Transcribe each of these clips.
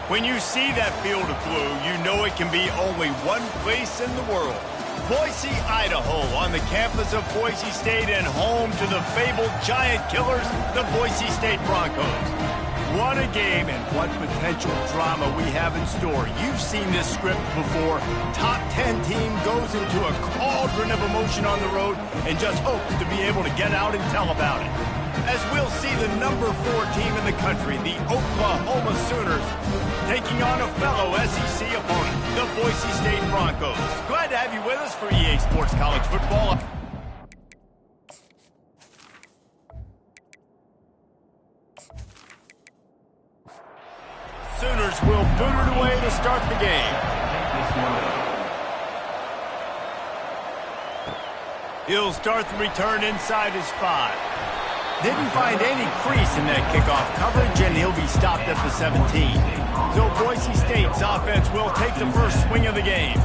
When you see that field of blue, you know it can be only one place in the world. Boise, Idaho, on the campus of Boise State and home to the fabled giant killers, the Boise State Broncos. What a game and what potential drama we have in store. You've seen this script before. Top 10 team goes into a cauldron of emotion on the road and just hopes to be able to get out and tell about it. As we'll see the number 4 team in the country, the Oklahoma Sooners, taking on a fellow SEC opponent, the Boise State Broncos. Glad to have you with us for EA Sports College Football. Sooners will boot it away to start the game. He'll start the return inside his 5. Didn't find any crease in that kickoff coverage, and he'll be stopped at the 17. So Boise State's offense will take the first swing of the game.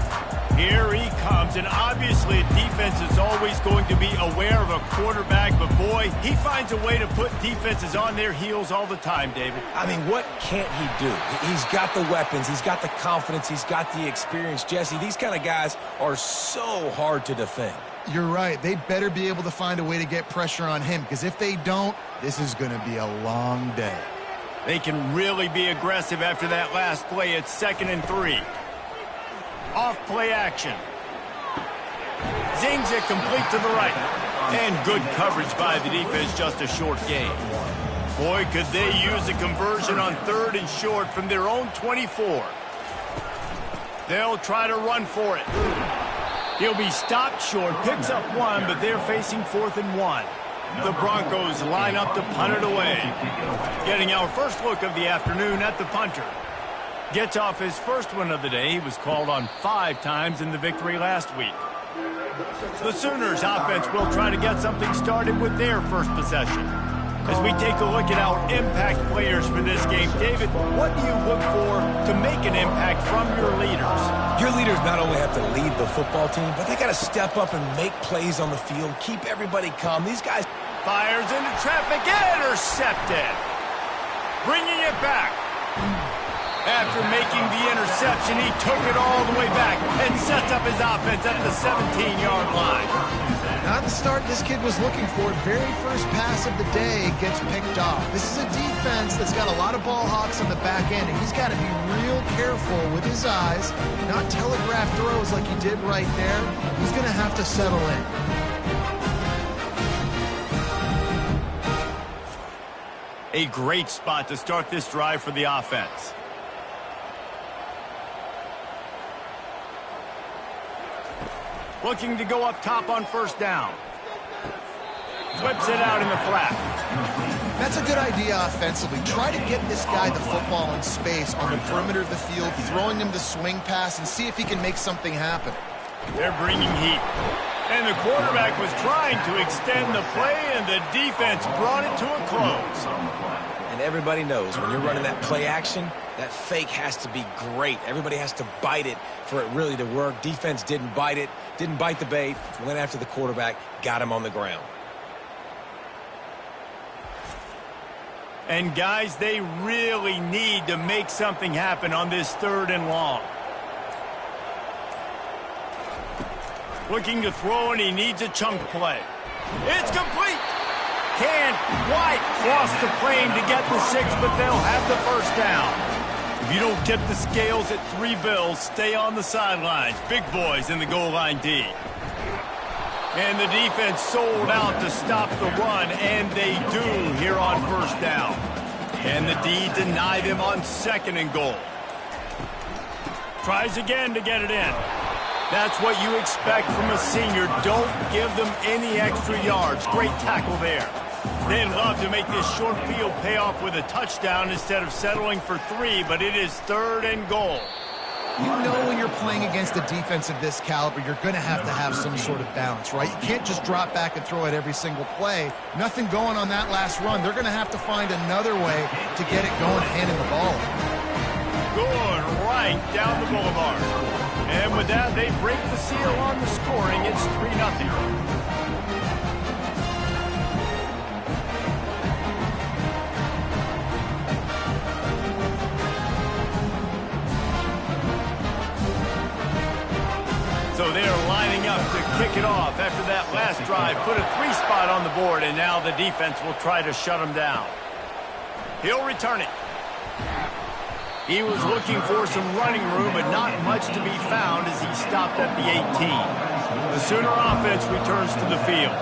Here he comes, and obviously defense is always going to be aware of a quarterback, but boy, he finds a way to put defenses on their heels all the time, David. I mean, what can't he do? He's got the weapons, he's got the confidence, he's got the experience. Jesse, these kind of guys are so hard to defend. You're right. They better be able to find a way to get pressure on him, because if they don't, this is going to be a long day. They can really be aggressive after that last play. It's 2nd and 3. Off play action. Zings it complete to the right. And good coverage by the defense, just a short gain. Boy, could they use a conversion on 3rd and short from their own 24. They'll try to run for it. He'll be stopped short, picks up 1, but they're facing 4th and 1. The Broncos line up to punt it away. Getting our first look of the afternoon at the punter. Gets off his first one of the day. He was called on 5 times in the victory last week. The Sooners offense will try to get something started with their first possession. As we take a look at our impact players for this game, David, what do you look for to make an impact from your leaders? Your leaders not only have to lead the football team, but they got to step up and make plays on the field, keep everybody calm. These guys... Fires into traffic, intercepted. Bringing it back. After making the interception, he took it all the way back and sets up his offense at the 17-yard line. Not the start this kid was looking for. Very first pass of the day gets picked off. This is a defense that's got a lot of ball hawks on the back end, and he's got to be real careful with his eyes, not telegraph throws like he did right there. He's going to have to settle in. A great spot to start this drive for the offense. Looking to go up top on 1st down. Whips it out in the flat. That's a good idea offensively. Try to get this guy the football in space on the perimeter of the field, throwing him the swing pass, and see if he can make something happen. They're bringing heat. And the quarterback was trying to extend the play, and the defense brought it to a close. And everybody knows when you're running that play action, that fake has to be great. Everybody has to bite it for it really to work. Defense didn't bite it, didn't bite the bait, went after the quarterback, got him on the ground. And guys, they really need to make something happen on this 3rd and long. Looking to throw, and he needs a chunk play. It's complete. Can't quite cross the plane to get the 6, but they'll have the 1st down. If you don't tip the scales at 3 bills, stay on the sidelines. Big boys in the goal line D. And the defense sold out to stop the run, and they do here on 1st down. And the D deny them on 2nd and goal. Tries again to get it in. That's what you expect from a senior. Don't give them any extra yards. Great tackle there. They'd love to make this short field pay off with a touchdown instead of settling for 3, but it is 3rd and goal. You know when you're playing against a defense of this caliber, you're going to have some sort of balance, right? You can't just drop back and throw it every single play. Nothing going on that last run. They're going to have to find another way to get it going and handing the ball. Good right down the boulevard. And with that, they break the seal on the scoring. It's 3-0. So they're lining up to kick it off after that last drive. Put a 3-spot on the board, and now the defense will try to shut them down. He'll return it. He was looking for some running room, but not much to be found as he stopped at the 18. The Sooner offense returns to the field.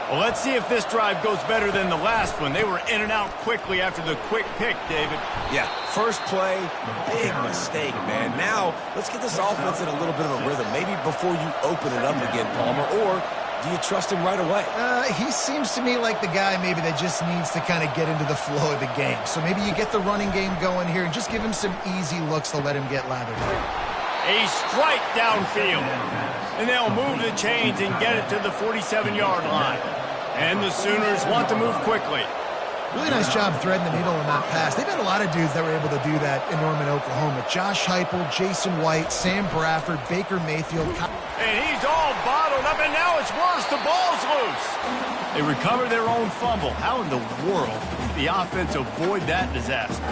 Well, let's see if this drive goes better than the last one. They were in and out quickly after the quick pick, David. Yeah, first play, big mistake, man. Now, let's get this offense in a little bit of a rhythm. Maybe before you open it up again, Palmer, or do you trust him right away? He seems to me like the guy maybe that just needs to kind of get into the flow of the game. So maybe you get the running game going here and just give him some easy looks to let him get lathered in. A strike downfield. And they'll move the chains and get it to the 47-yard line. And the Sooners want to move quickly. Really nice job threading the needle on that pass. They've had a lot of dudes that were able to do that in Norman, Oklahoma. Josh Heupel, Jason White, Sam Bradford, Baker Mayfield. And he's all bottled up, and now it's worse. The ball's loose. They recover their own fumble. How in the world did the offense avoid that disaster?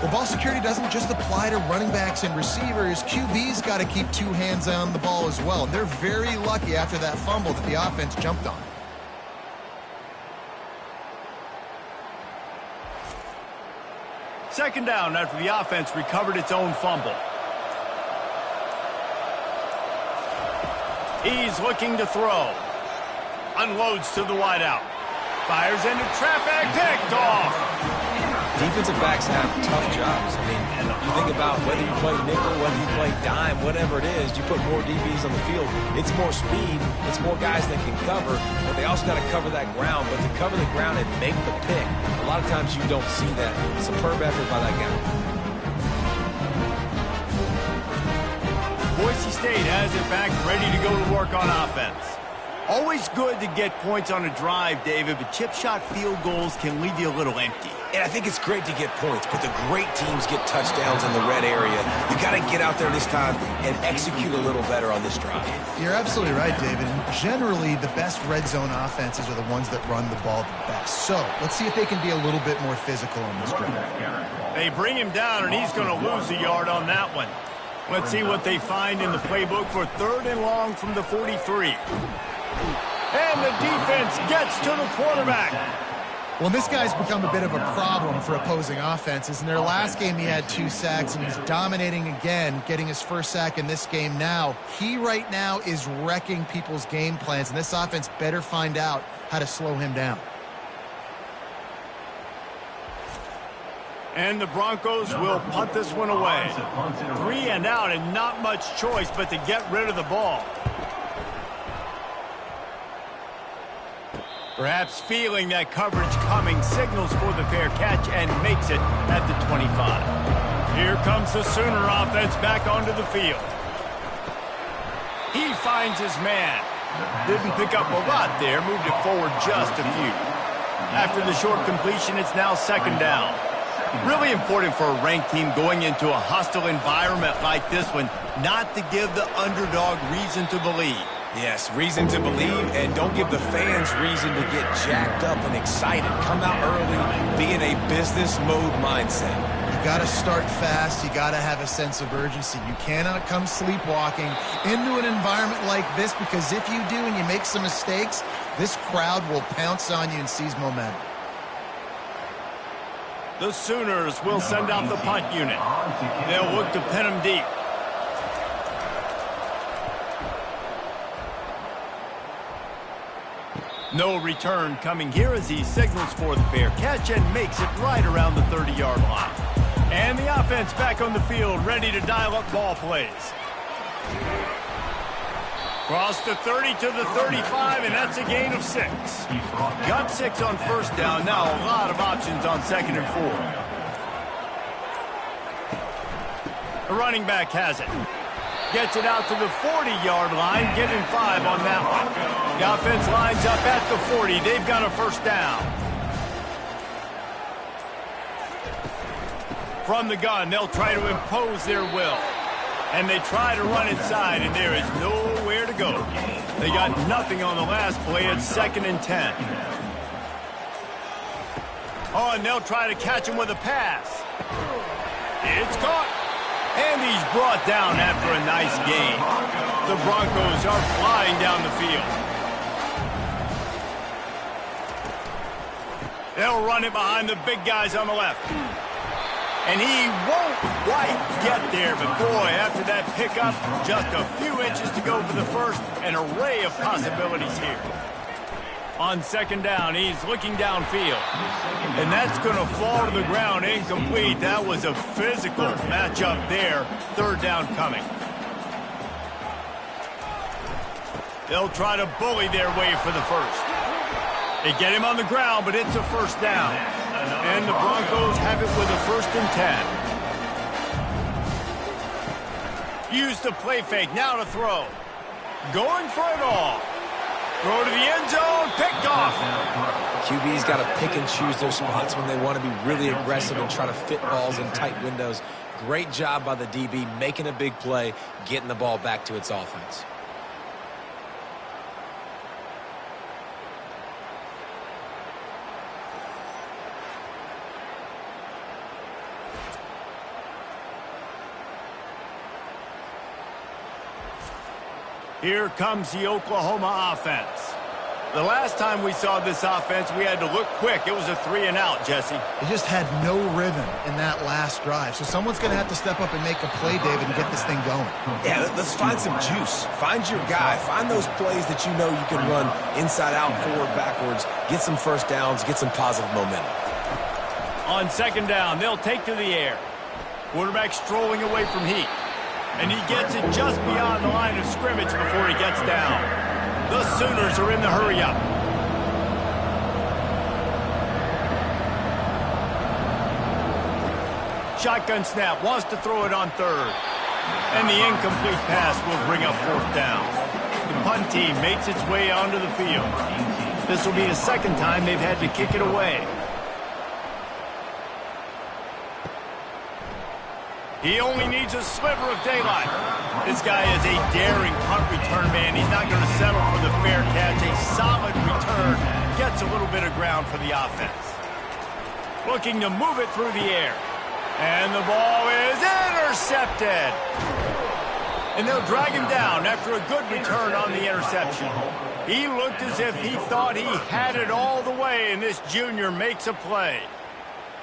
Well, ball security doesn't just apply to running backs and receivers. QB's got to keep 2 hands on the ball as well. And they're very lucky after that fumble that the offense jumped on. Second down after the offense recovered its own fumble. He's looking to throw. Unloads to the wideout. Fires into traffic. Picked off. Defensive backs have tough jobs. I mean, you think about whether you play nickel, whether you play dime, whatever it is, you put more DBs on the field. It's more speed. It's more guys that can cover, but they also got to cover that ground. But to cover the ground and make the pick, a lot of times you don't see that. Superb effort by that guy. Boise State has it back, ready to go to work on offense. Always good to get points on a drive, David, but chip shot field goals can leave you a little empty. And I think it's great to get points, but the great teams get touchdowns in the red area. You got to get out there this time and execute a little better on this drive. You're absolutely right, David. And generally, the best red zone offenses are the ones that run the ball the best. So let's see if they can be a little bit more physical on this drive. They bring him down, and he's going to lose a yard on that one. Let's see what they find in the playbook for 3rd and long from the 43. And the defense gets to the quarterback. Well, this guy's become a bit of a problem for opposing offenses. In their last game, he had 2 sacks, and he's dominating again, getting his first sack in this game now. He right now is wrecking people's game plans, and this offense better find out how to slow him down. And the Broncos will punt this one away. 3 and out, and not much choice but to get rid of the ball. Perhaps feeling that coverage coming, signals for the fair catch and makes it at the 25. Here comes the Sooner offense back onto the field. He finds his man. Didn't pick up a lot there, moved it forward just a few. After the short completion, it's now 2nd down. Really important for a ranked team going into a hostile environment like this one, not to give the underdog reason to believe. Yes, reason to believe, and don't give the fans reason to get jacked up and excited. Come out early, be in a business mode mindset. You got to start fast. You got to have a sense of urgency. You cannot come sleepwalking into an environment like this, because if you do and you make some mistakes, this crowd will pounce on you and seize momentum. The Sooners will send out the punt unit. They'll look to pin him deep. No return coming here as he signals for the fair catch and makes it right around the 30-yard line. And the offense back on the field, ready to dial up ball plays. Cross the 30 to the 35, and that's a gain of 6. Got 6 on 1st down. Now a lot of options on 2nd and 4. The running back has it. Gets it out to the 40-yard line. Give him 5 on that one. The offense lines up at the 40. They've got a 1st down. From the gun, they'll try to impose their will. And they try to run inside, and there is nowhere to go. They got nothing on the last play. It's 2nd and 10. Oh, and they'll try to catch him with a pass. It's caught. And he's brought down after a nice gain. The Broncos are flying down the field. They'll run it behind the big guys on the left. And he won't quite get there, but boy, after that pickup, just a few inches to go for the first, an array of possibilities here. On second down, he's looking downfield. And that's going to fall to the ground incomplete. That was a physical matchup there. Third down coming. They'll try to bully their way for the first. They get him on the ground, but it's a first down. And the Broncos have it with a 1st and 10. Use the play fake, now to throw. Going for it all. Throw to the end zone, picked off. QB's got to pick and choose their spots when they want to be really aggressive and try to fit balls in tight windows. Great job by the DB, making a big play, getting the ball back to its offense. Here comes the Oklahoma offense. The last time we saw this offense, we had to look quick. It was a 3-and-out, Jesse. They just had no rhythm in that last drive. So someone's going to have to step up and make a play, David, and get this thing going. Yeah, let's find some juice. Find your guy. Find those plays that you know you can run inside out, forward, backwards. Get some first downs. Get some positive momentum. On second down, they'll take to the air. Quarterback strolling away from heat. And he gets it just beyond the line of scrimmage before he gets down. The Sooners are in the hurry-up. Shotgun snap, wants to throw it on third. And the incomplete pass will bring up 4th down. The punt team makes its way onto the field. This will be the second time they've had to kick it away. He only needs a sliver of daylight. This guy is a daring punt return man. He's not going to settle for the fair catch. A solid return gets a little bit of ground for the offense. Looking to move it through the air. And the ball is intercepted. And they'll drag him down after a good return on the interception. He looked as if he thought he had it all the way, and this junior makes a play.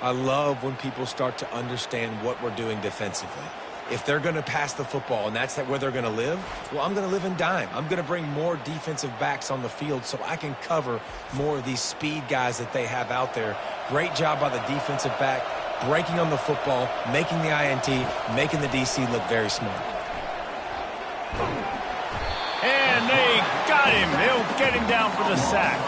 I love when people start to understand what we're doing defensively. If they're going to pass the football and that's where they're going to live, well, I'm going to live in dime. I'm going to bring more defensive backs on the field so I can cover more of these speed guys that they have out there. Great job by the defensive back, breaking on the football, making the INT, making the DC look very smart. And they got him. They'll get him down for the sack.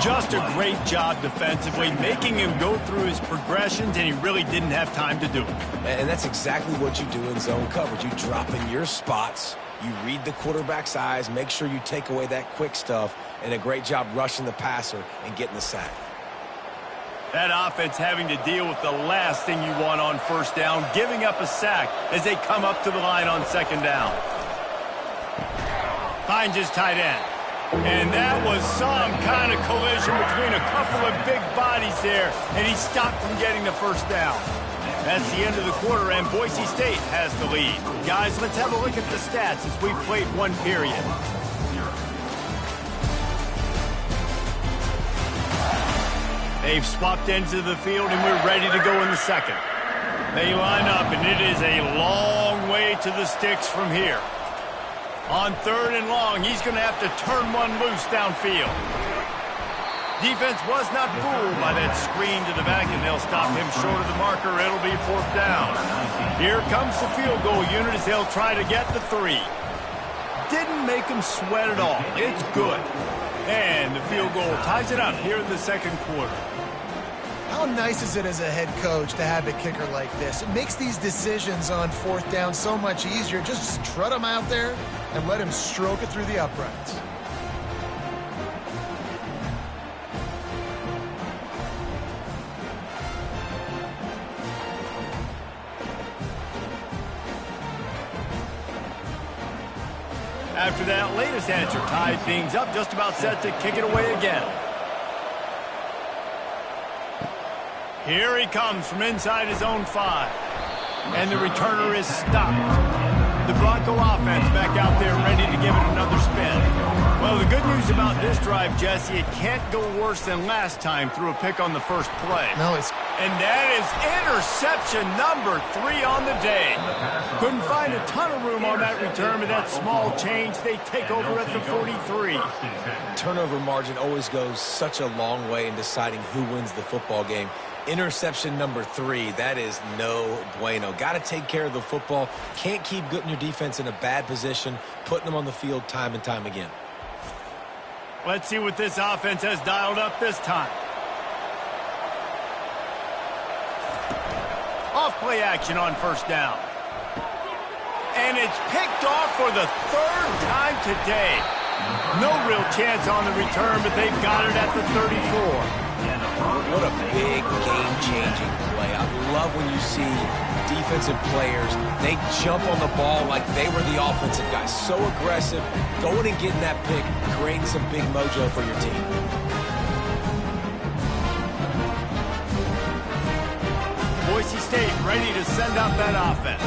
Just a great job defensively, making him go through his progressions, and he really didn't have time to do it. And that's exactly what you do in zone coverage. You drop in your spots, you read the quarterback's eyes, make sure you take away that quick stuff, and a great job rushing the passer and getting the sack. That offense having to deal with the last thing you want on first down, giving up a sack as they come up to the line on second down. Finds his tight end. And that was some kind of collision between a couple of big bodies there, and he stopped from getting the first down. That's the end of the quarter, and Boise State has the lead. Guys, let's have a look at the stats as we've played one period. They've swapped ends of the field, and we're ready to go in the second. They line up, and it is a long way to the sticks from here. On third and long, he's going to have to turn one loose downfield. Defense was not fooled by that screen to the back, and they'll stop him short of the marker. It'll be 4th down. Here comes the field goal unit as they'll try to get the 3. Didn't make him sweat at all. It's good. And the field goal ties it up here in the second quarter. How nice is it as a head coach to have a kicker like this? It makes these decisions on 4th down so much easier. Just strut him out there and let him stroke it through the uprights. After that latest answer tied things up, just about set to kick it away again. Here he comes from inside his own 5. And the returner is stopped. The Bronco offense back out there ready to give it another spin. Well, the good news about this drive, Jesse, it can't go worse than last time through a pick on the first play. No, it's... And that is interception number 3 on the day. Couldn't find a ton of room on that return, but that small change, they take over at the 43. Turnover margin always goes such a long way in deciding who wins the football game. Interception number 3, that is no bueno. Got to take care of the football. Can't keep getting your defense in a bad position, putting them on the field time and time again. Let's see what this offense has dialed up this time. Off play action on first down. And it's picked off for the 3rd time today. No real chance on the return, but they've got it at the 34. What a big game-changing play. I love when you see defensive players, they jump on the ball like they were the offensive guys. So aggressive, going and getting that pick, creating some big mojo for your team. Boise State ready to send out that offense.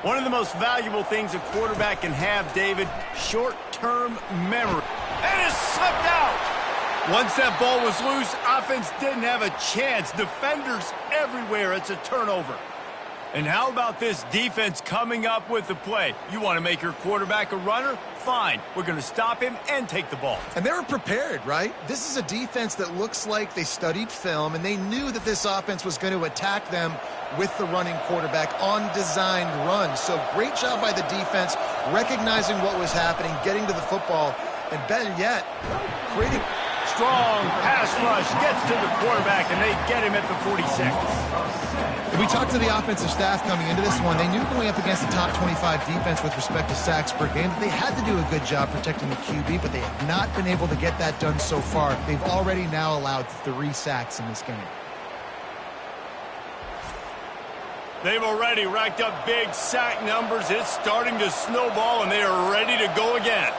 One of the most valuable things a quarterback can have, David, short-term memory. And it's slipped out. Once that ball was loose, offense didn't have a chance. Defenders everywhere. It's a turnover. And how about this defense coming up with the play? You want to make your quarterback a runner? Fine. We're going to stop him and take the ball. And they were prepared, right? This is a defense that looks like they studied film, and they knew that this offense was going to attack them with the running quarterback on designed runs. So great job by the defense, recognizing what was happening, getting to the football, and better yet, creating... Strong pass rush gets to the quarterback, and they get him at the 46. We talked to the offensive staff coming into this one. They knew going up against the top 25 defense with respect to sacks per game that they had to do a good job protecting the QB, but they have not been able to get that done so far. They've already now allowed 3 sacks in this game. They've already racked up big sack numbers. It's starting to snowball, and they are ready to go again.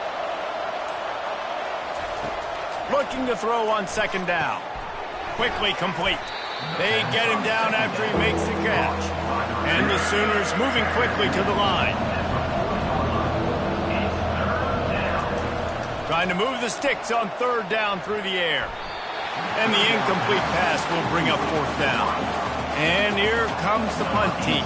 Looking to throw on second down. Quickly complete. They get him down after he makes the catch. And the Sooners moving quickly to the line. Trying to move the sticks on third down through the air. And the incomplete pass will bring up fourth down. And here comes the punt team.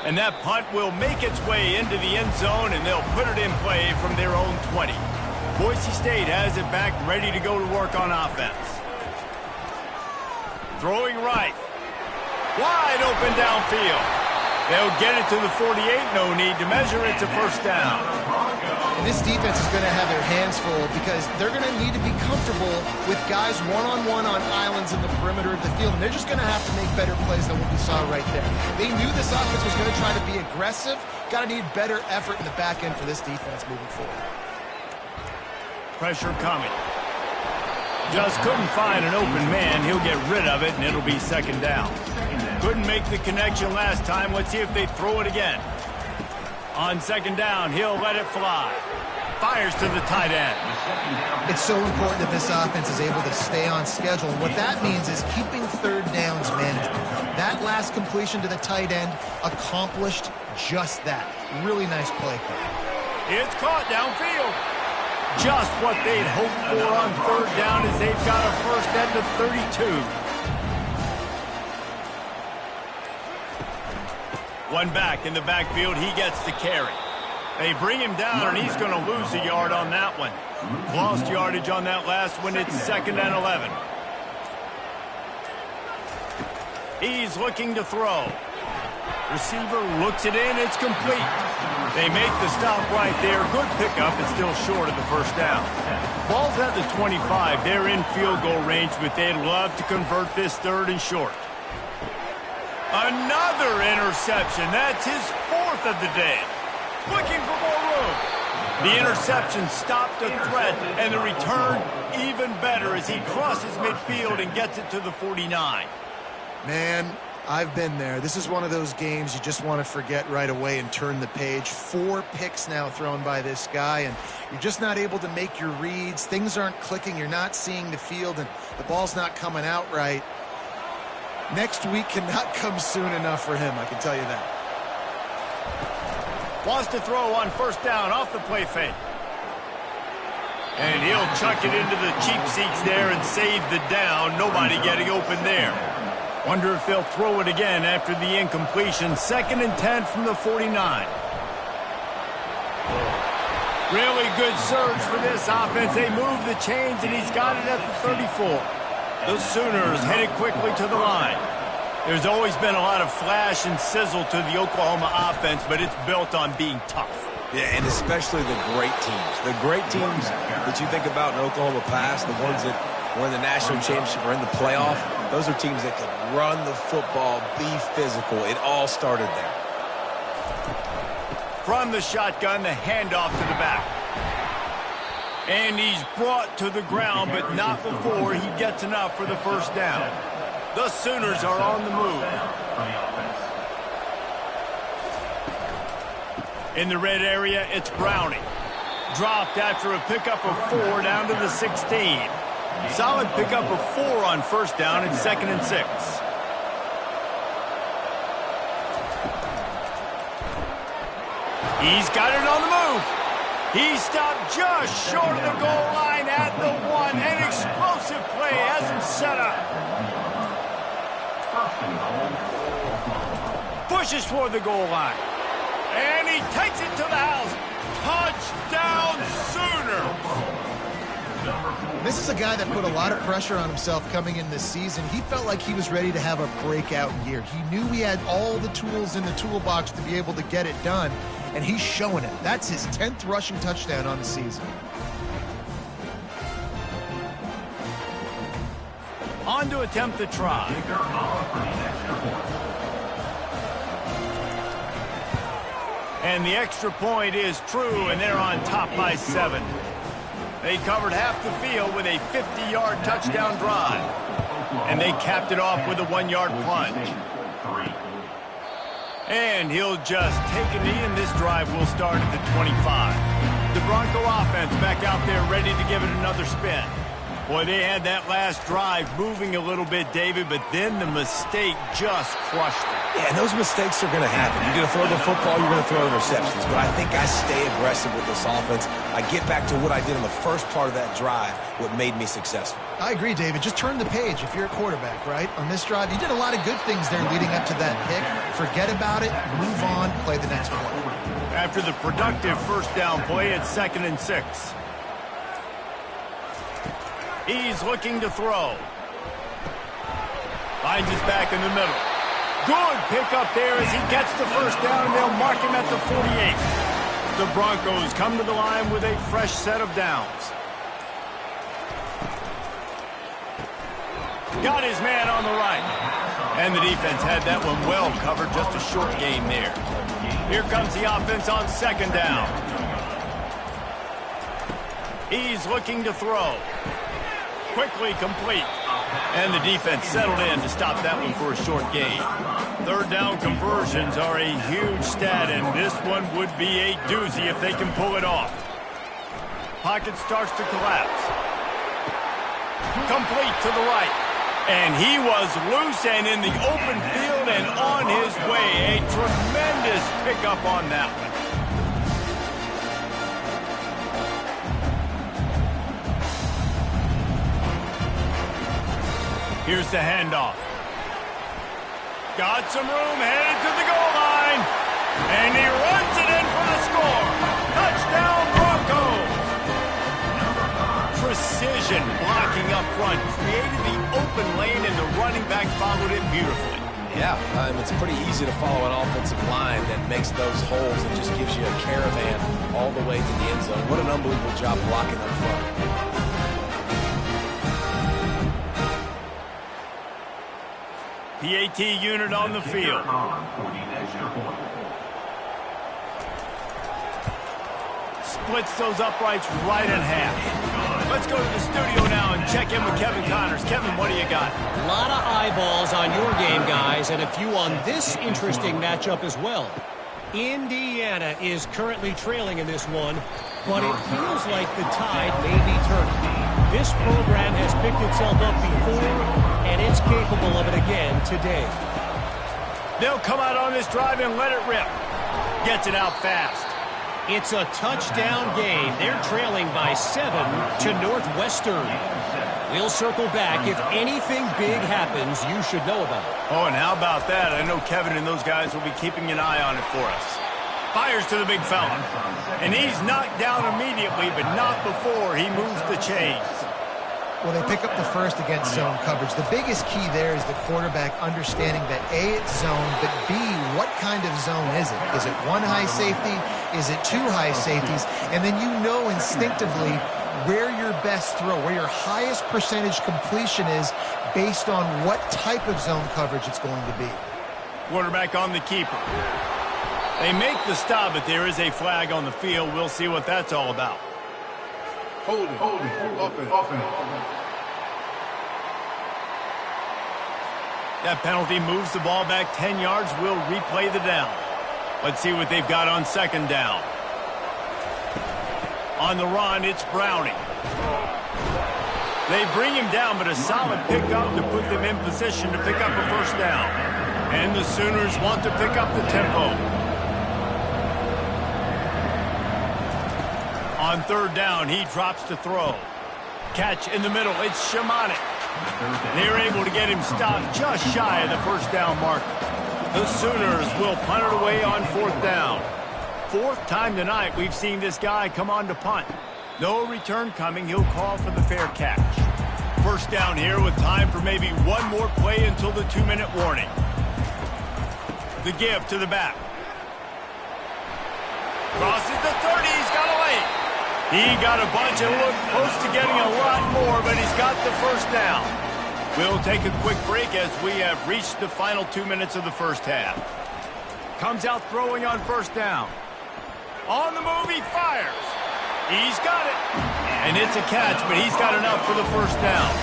And that punt will make its way into the end zone, and they'll put it in play from their own 20. Boise State has it back, ready to go to work on offense. Throwing right. Wide open downfield. They'll get it to the 48. No need to measure it to first down. And this defense is going to have their hands full because they're going to need to be comfortable with guys one-on-one on islands in the perimeter of the field. And they're just going to have to make better plays than what we saw right there. They knew this offense was going to try to be aggressive. Got to need better effort in the back end for this defense moving forward. Pressure coming. Just couldn't find an open man. He'll get rid of it, and it'll be second down. Couldn't make the connection last time. Let's see if they throw it again. On second down, he'll let it fly. Fires to the tight end. It's so important that this offense is able to stay on schedule. And what that means is keeping third downs management. That last completion to the tight end accomplished just that. Really nice play. It's caught downfield. Just what they'd hoped for on third down as they've got a first at the 32. One back in the backfield, he gets the carry. They bring him down, and he's going to lose a yard on that one. Lost yardage on that last one. It's 2nd and 11. He's looking to throw. Receiver looks it in. It's complete. They make the stop right there. Good pickup. It's still short of the first down. Ball's at the 25. They're in field goal range, but they'd love to convert this 3rd and short. Another interception. That's his 4th of the day. Looking for more room. The interception stopped a threat, and the return even better as he crosses midfield and gets it to the 49. Man, I've been there. This is one of those games you just want to forget right away and turn the page. 4 picks now thrown by this guy, and you're just not able to make your reads. Things aren't clicking. You're not seeing the field, and the ball's not coming out right. Next week cannot come soon enough for him, I can tell you that. Wants to throw on first down off the play fake. And he'll chuck it into the cheap seats there and save the down. Nobody getting open there. Wonder if they'll throw it again after the incompletion. 2nd and 10 from the 49. Really good surge for this offense. They move the chains, and he's got it at the 34. The Sooners headed quickly to the line. There's always been a lot of flash and sizzle to the Oklahoma offense, but it's built on being tough. Yeah, and especially the great teams. The great teams that you think about in Oklahoma past, the ones that were in the national championship or in the playoff, those are teams that can run the football, be physical. It all started there. From the shotgun, the handoff to the back. And he's brought to the ground, but not before he gets enough for the first down. The Sooners are on the move. In the red area, it's Browning. Dropped after a pickup of 4 down to the 16. Solid pickup of 4 on first down and 2nd and 6. He's got it on the move. He stopped just short of the goal line at the 1. An explosive play has him set up. Pushes toward the goal line. And he takes it to the house. Touchdown Sooners! This is a guy that put a lot of pressure on himself coming in this season. He felt like he was ready to have a breakout year. He knew he had all the tools in the toolbox to be able to get it done, and he's showing it. That's his 10th rushing touchdown on the season. On to attempt the try. And the extra point is true, and they're on top by 7. They covered half the field with a 50-yard touchdown drive. And they capped it off with a 1-yard plunge. And he'll just take a knee, and this drive will start at the 25. The Bronco offense back out there ready to give it another spin. Boy, they had that last drive moving a little bit, David, but then the mistake just crushed it. Yeah, and those mistakes are going to happen. You're going to throw the football, you're going to throw interceptions. But I think I stay aggressive with this offense. I get back to what I did in the first part of that drive, what made me successful. I agree, David. Just turn the page if you're a quarterback, right? On this drive, you did a lot of good things there leading up to that pick. Forget about it, move on, play the next play. After the productive first down play, it's 2nd and 6. He's looking to throw. Finds his back in the middle. Good pickup there as he gets the first down, and they'll mark him at the 48. The Broncos come to the line with a fresh set of downs. Got his man on the right. And the defense had that one well covered, just a short gain there. Here comes the offense on 2nd down. He's looking to throw. Quickly complete. And the defense settled in to stop that one for a short gain. 3rd down conversions are a huge stat, and this one would be a doozy if they can pull it off. Pocket starts to collapse. Complete to the right. And he was loose and in the open field and on his way. A tremendous pickup on that one. Here's the handoff. Got some room, headed to the goal line. And he runs it in for the score. Touchdown, Broncos. Precision blocking up front. Created the open lane, and the running back followed it beautifully. Yeah, it's pretty easy to follow an offensive line that makes those holes and just gives you a caravan all the way to the end zone. What an unbelievable job blocking up front. PAT unit on the field. Splits those uprights right in half. Let's go to the studio now and check in with Kevin Connors. Kevin, what do you got? A lot of eyeballs on your game, guys, and a few on this interesting matchup as well. Indiana is currently trailing in this one, but it feels like the tide may be turning. This program has picked itself up before, and it's capable of it again today. They'll come out on this drive and let it rip. Gets it out fast. It's a touchdown game. They're trailing by 7 to Northwestern. We'll circle back. If anything big happens, you should know about it. Oh, and how about that? I know Kevin and those guys will be keeping an eye on it for us. Fires to the big fella. And he's knocked down immediately, but not before he moves the chains. Well, they pick up the first against zone coverage. The biggest key there is the quarterback understanding that A, it's zone, but B, what kind of zone is it? Is it one high safety? Is it two high safeties? And then you know instinctively where your best throw, where your highest percentage completion is based on what type of zone coverage it's going to be. Quarterback on the keeper. They make the stop, but there is a flag on the field. We'll see what that's all about. Hold it. Offense. That penalty moves the ball back 10 yards. We'll replay the down. Let's see what they've got on second down. On the run, it's Browning. They bring him down, but a solid pickup to put them in position to pick up a first down. And the Sooners want to pick up the tempo. On third down, he drops to throw. Catch in the middle, it's Shimonic. They're able to get him stopped just shy of the first down marker. The Sooners will punt it away on fourth down. Fourth time tonight we've seen this guy come on to punt. No return coming, he'll call for the fair catch. First down here with time for maybe one more play until the 2-minute warning. The give to the back. Crosses the 30, he's got away. He got a bunch and looked close to getting a lot more, but he's got the first down. We'll take a quick break as we have reached the final 2 minutes of the first half. Comes out throwing on first down. On the move, he fires. He's got it. And it's a catch, but he's got enough for the first down.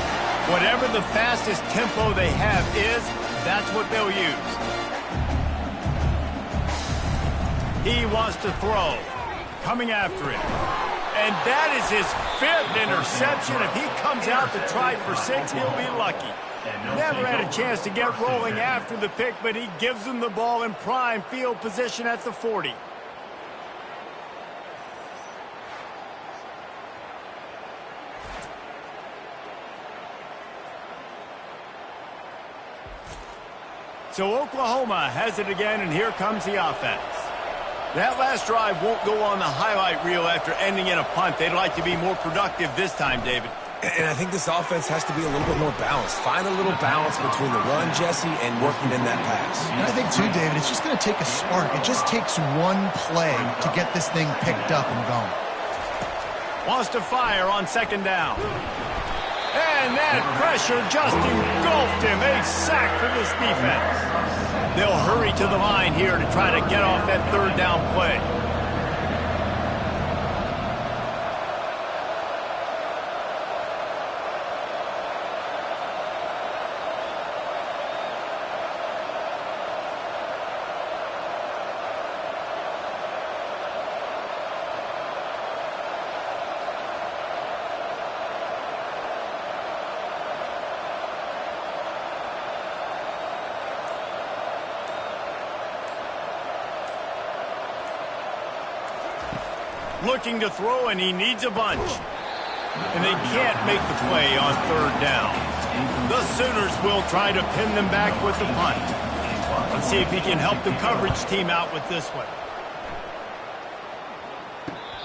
Whatever the fastest tempo they have is, that's what they'll use. He wants to throw. Coming after it. And that is his 5th interception. If he comes out to try for 6, he'll be lucky. Never had a chance to get rolling after the pick, but he gives them the ball in prime field position at the 40. So Oklahoma has it again, and here comes the offense. That last drive won't go on the highlight reel after ending in a punt. They'd like to be more productive this time, David. And I think this offense has to be a little bit more balanced. Find a little balance between the run, Jesse, and working in that pass. And I think, too, David, it's just going to take a spark. It just takes one play to get this thing picked up and going. Wants to fire on second down. And that pressure just engulfed him. A sack for this defense. They'll hurry to the line here to try to get off that third down play. Looking to throw, and he needs a bunch. And they can't make the play on third down. The Sooners will try to pin them back with the punt. Let's see if he can help the coverage team out with this one.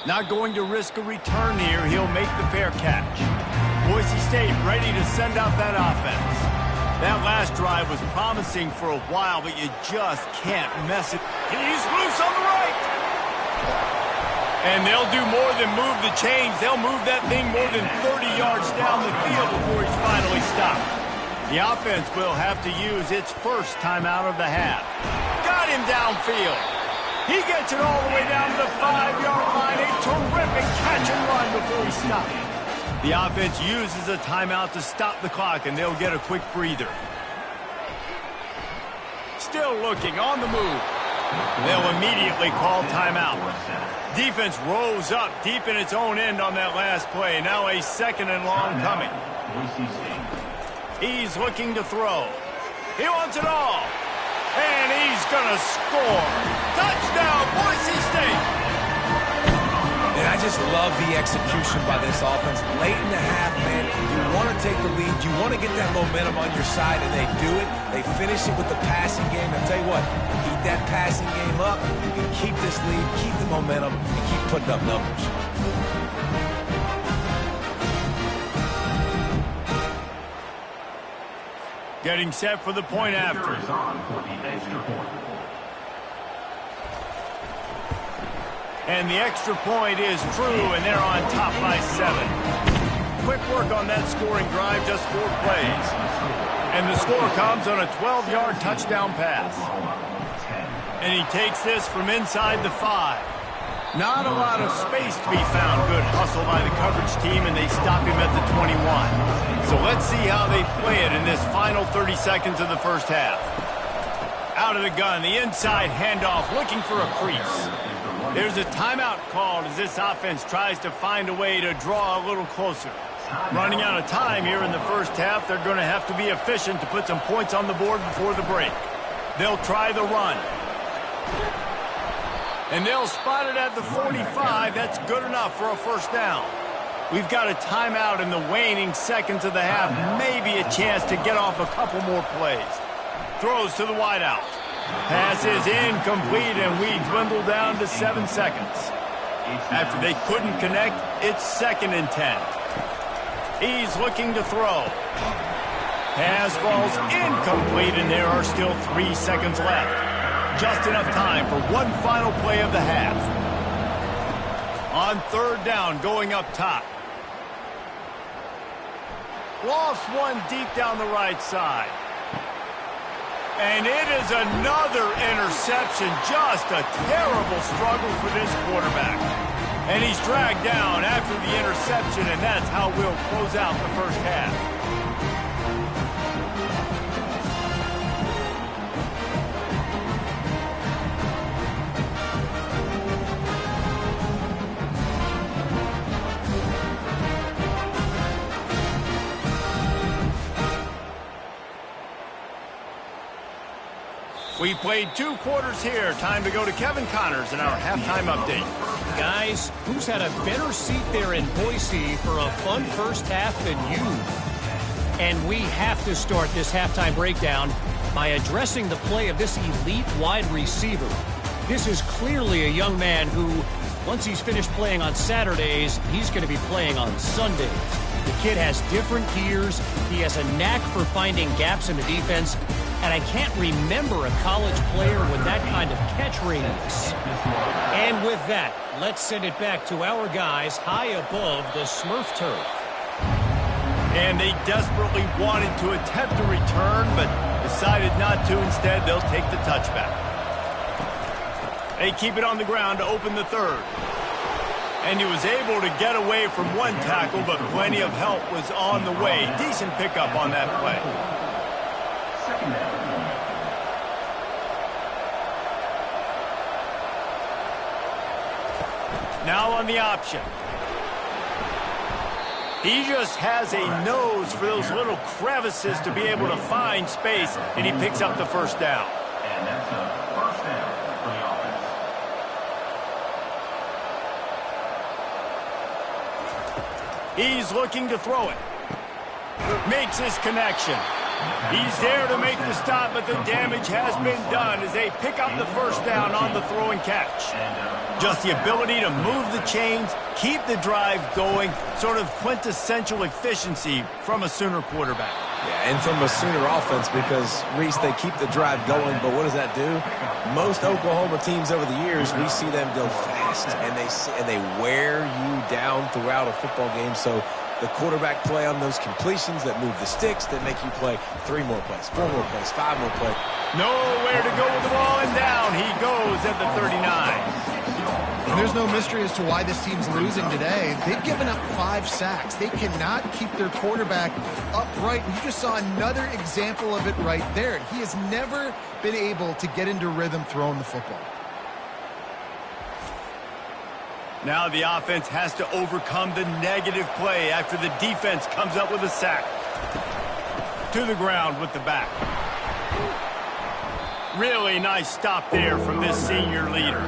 Not going to risk a return here. He'll make the fair catch. Boise State ready to send out that offense. That last drive was promising for a while, but you just can't mess it. He's loose on the right. And they'll do more than move the chains. They'll move that thing more than 30 yards down the field before he's finally stopped. The offense will have to use its first timeout of the half. Got him downfield. He gets it all the way down to the 5-yard line. A terrific catch and run before he stopped. The offense uses a timeout to stop the clock, and they'll get a quick breather. Still looking on the move. They'll immediately call timeout. Defense rose up deep in its own end on that last play. Now a 2nd and long coming. He's looking to throw. He wants it all. And he's going to score. Touchdown, Boise State. And I just love the execution by this offense. Late in the half, man, you want to take the lead. You want to get that momentum on your side, and they do it. They finish it with the passing game. I'll tell you what, keep that passing game up. You can keep this lead, keep the momentum, and keep putting up numbers. Getting set for the point after. And the extra point is true, and they're on top by 7. Quick work on that scoring drive, just 4 plays. And the score comes on a 12-yard touchdown pass. And he takes this from inside the 5. Not a lot of space to be found. Good hustle by the coverage team, and they stop him at the 21. So let's see how they play it in this final 30 seconds of the first half. Out of the gun, the inside handoff, looking for a crease. There's a timeout called as this offense tries to find a way to draw a little closer. Running out of time here in the first half, they're going to have to be efficient to put some points on the board before the break. They'll try the run. And they'll spot it at the 45. That's good enough for a first down. We've got a timeout in the waning seconds of the half. Maybe a chance to get off a couple more plays. Throws to the wideout. Pass is incomplete, and we dwindle down to 7 seconds. After they couldn't connect, it's 2nd and 10. He's looking to throw. Pass falls incomplete, and there are still 3 seconds left. Just enough time for one final play of the half. On 3rd down, going up top. Lost one deep down the right side. And it is another interception. Just a terrible struggle for this quarterback. And he's dragged down after the interception, and that's how we'll close out the first half. We played 2 quarters here. Time to go to Kevin Connors in our halftime update. Guys, who's had a better seat there in Boise for a fun first half than you? And we have to start this halftime breakdown by addressing the play of this elite wide receiver. This is clearly a young man who, once he's finished playing on Saturdays, he's going to be playing on Sundays. The kid has different gears. He has a knack for finding gaps in the defense. And I can't remember a college player with that kind of catch radius. And with that, let's send it back to our guys high above the Smurf turf. And they desperately wanted to attempt a return, but decided not to. Instead, they'll take the touchback. They keep it on the ground to open the 3rd. And he was able to get away from one tackle, but plenty of help was on the way. Decent pickup on that play. Now on the option. He just has a nose for those little crevices to be able to find space, and he picks up the first down. And that's a first down for the offense. He's looking to throw it. Makes his connection. He's there to make the stop, but the damage has been done as they pick up the first down on the throw and catch. Just the ability to move the chains, keep the drive going, sort of quintessential efficiency from a Sooner quarterback. Yeah, and from a Sooner offense because, Reese, they keep the drive going, but what does that do? Most Oklahoma teams over the years, we see them go fast, and they wear you down throughout a football game. So the quarterback play on those completions that move the sticks, that make you play 3 more plays, 4 more plays, 5 more plays. Nowhere to go with the ball, and down he goes at the 39. And there's no mystery as to why this team's losing today. They've given up 5 sacks. They cannot keep their quarterback upright. And you just saw another example of it right there. He has never been able to get into rhythm throwing the football. Now the offense has to overcome the negative play after the defense comes up with a sack. To the ground with the back. Really nice stop there from this senior leader.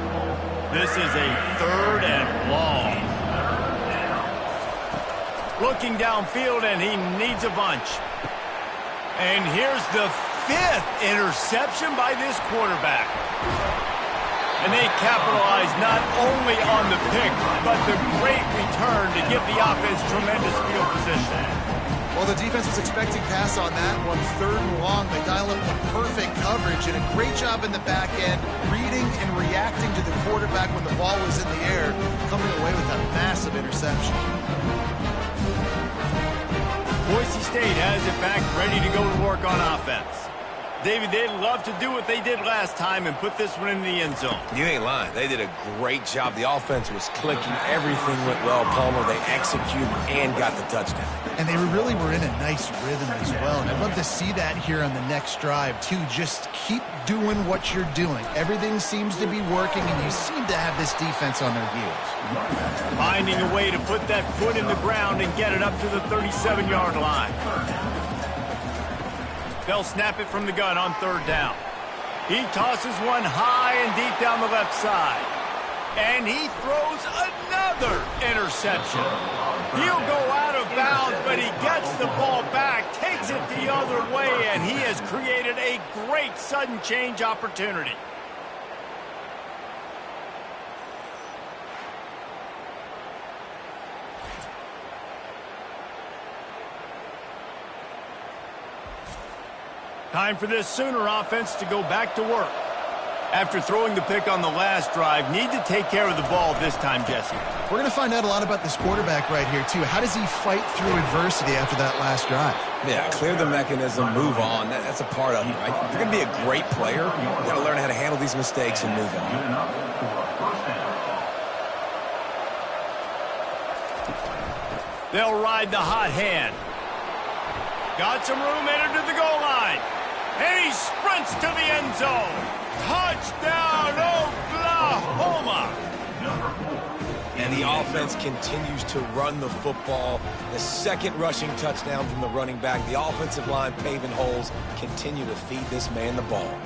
This is a 3rd and long. Looking downfield, and he needs a bunch. And here's the 5th interception by this quarterback. And they capitalize not only on the pick, but the great return to give the offense tremendous field position. Well, the defense was expecting pass on that one, 3rd and long. They dial up the perfect coverage and a great job in the back end, reading and reacting to the quarterback when the ball was in the air, coming away with a massive interception. Boise State has it back, ready to go to work on offense. David, they'd love to do what they did last time and put this one in the end zone. You ain't lying. They did a great job. The offense was clicking. Everything went well, Palmer. They executed and got the touchdown. And they really were in a nice rhythm as well. And I'd love to see that here on the next drive, too. Just keep doing what you're doing. Everything seems to be working, and you seem to have this defense on their heels. Finding a way to put that foot in the ground and get it up to the 37-yard line. They'll snap it from the gun on 3rd down. He tosses one high and deep down the left side. And he throws another interception. He'll go out of bounds, but he gets the ball back, takes it the other way, and he has created a great sudden change opportunity. Time for this Sooner offense to go back to work. After throwing the pick on the last drive, need to take care of the ball this time, Jesse. We're going to find out a lot about this quarterback right here, too. How does he fight through adversity after that last drive? Yeah, clear the mechanism, move on. That's a part of it, right? If you're going to be a great player, you got to learn how to handle these mistakes and move on. They'll ride the hot hand. Got some room, entered to the goal line. And he sprints to the end zone. Touchdown, Oklahoma! And the offense continues to run the football. The 2nd rushing touchdown from the running back. The offensive line paving holes. Continue to feed this man the ball.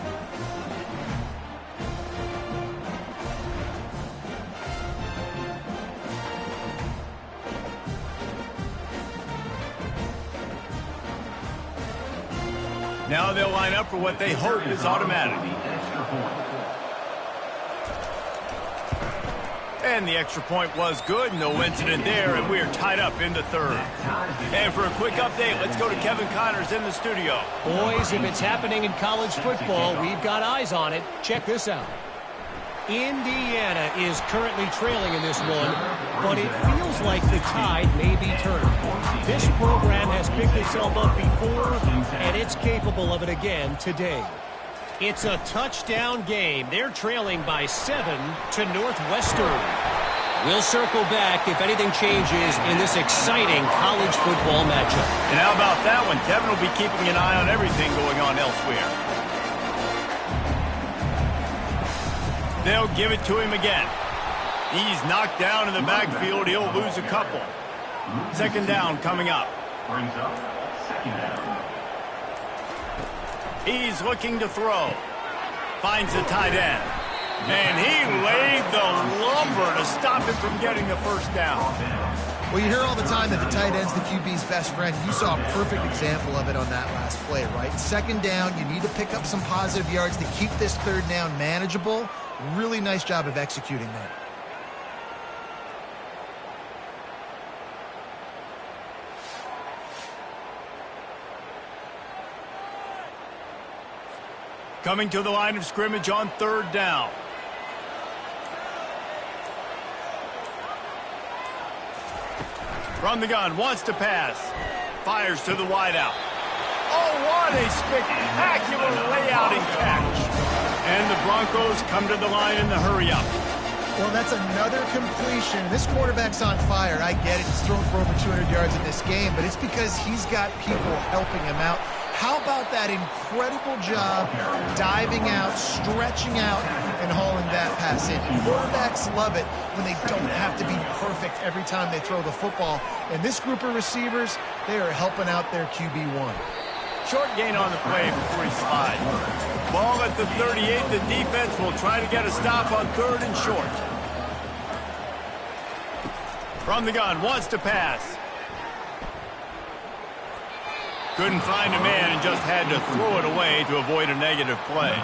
Now they'll line up for what they hope is automatic. And the extra point was good. No incident there, and we are tied up into 3rd. And for a quick update, let's go to Kevin Connors in the studio. Boys, if it's happening in college football, we've got eyes on it. Check this out. Indiana is currently trailing in this one, but it feels like the tide may be turning. This program has picked itself up before, and it's capable of it again today. It's a touchdown game. They're trailing by 7 to Northwestern. We'll circle back if anything changes in this exciting college football matchup. And how about that one? Kevin will be keeping an eye on everything going on elsewhere. They'll give it to him again. He's knocked down in the backfield. He'll lose a couple. 2nd down coming up. Brings up 2nd down. He's looking to throw. Finds the tight end. And he laid the lumber to stop him from getting the 1st down. Well, you hear all the time that the tight end's the QB's best friend. You saw a perfect example of it on that last play, right? 2nd down, you need to pick up some positive yards to keep this 3rd down manageable. Really nice job of executing that. Coming to the line of scrimmage on 3rd down. From the gun, wants to pass. Fires to the wideout. Oh, what a spectacular layout and catch. And the Broncos come to the line in the hurry-up. Well, that's another completion. This quarterback's on fire. I get it. He's thrown for over 200 yards in this game, but it's because he's got people helping him out. How about that incredible job diving out, stretching out, and hauling that pass in? Quarterbacks love it when they don't have to be perfect every time they throw the football. And this group of receivers, they are helping out their QB1. Short gain on the play before he slides. Ball at the 38. The defense will try to get a stop on 3rd and short. From the gun, wants to pass. Couldn't find a man and just had to throw it away to avoid a negative play.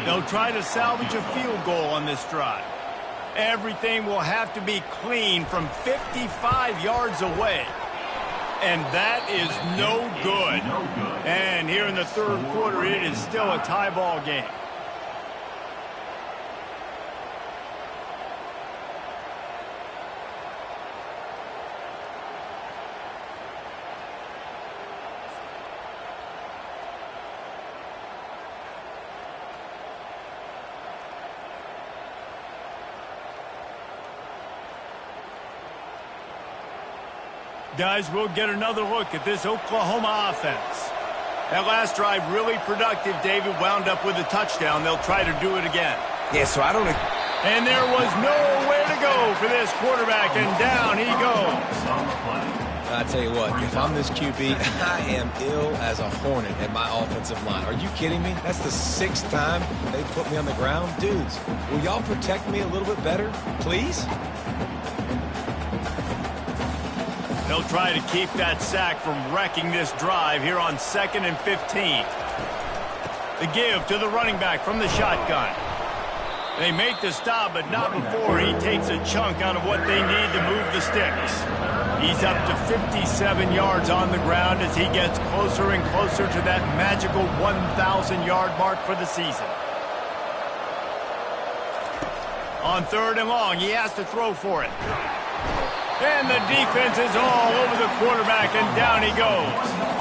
They'll try to salvage a field goal on this drive. Everything will have to be clean from 55 yards away. And that is no good. And here in the 3rd quarter, it is still a tie ball game. Guys, we'll get another look at this Oklahoma offense. That last drive really productive. David wound up with a touchdown. They'll try to do it again. Yeah, so I don't... And there was nowhere to go for this quarterback, and down he goes. I tell you what, if I'm this QB, I am ill as a hornet at my offensive line. Are you kidding me? That's the 6th time they put me on the ground. Dudes, will y'all protect me a little bit better, please? They'll try to keep that sack from wrecking this drive here on 2nd and 15. The give to the running back from the shotgun. They make the stop, but not before he takes a chunk out of what they need to move the sticks. He's up to 57 yards on the ground as he gets closer and closer to that magical 1,000-yard mark for the season. On 3rd and long, he has to throw for it. And the defense is all over the quarterback, and down he goes.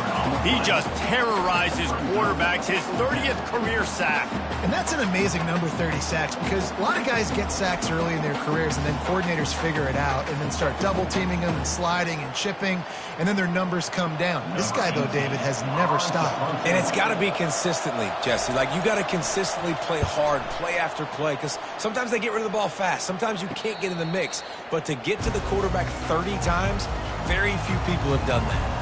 He just terrorizes quarterbacks, his 30th career sack. And that's an amazing number, 30 sacks, because a lot of guys get sacks early in their careers, and then coordinators figure it out and then start double-teaming them and sliding and chipping, and then their numbers come down. This guy, though, David, has never stopped. And it's got to be consistently, Jesse. Like, you got to consistently play hard, play after play, because sometimes they get rid of the ball fast. Sometimes you can't get in the mix. But to get to the quarterback 30 times, very few people have done that.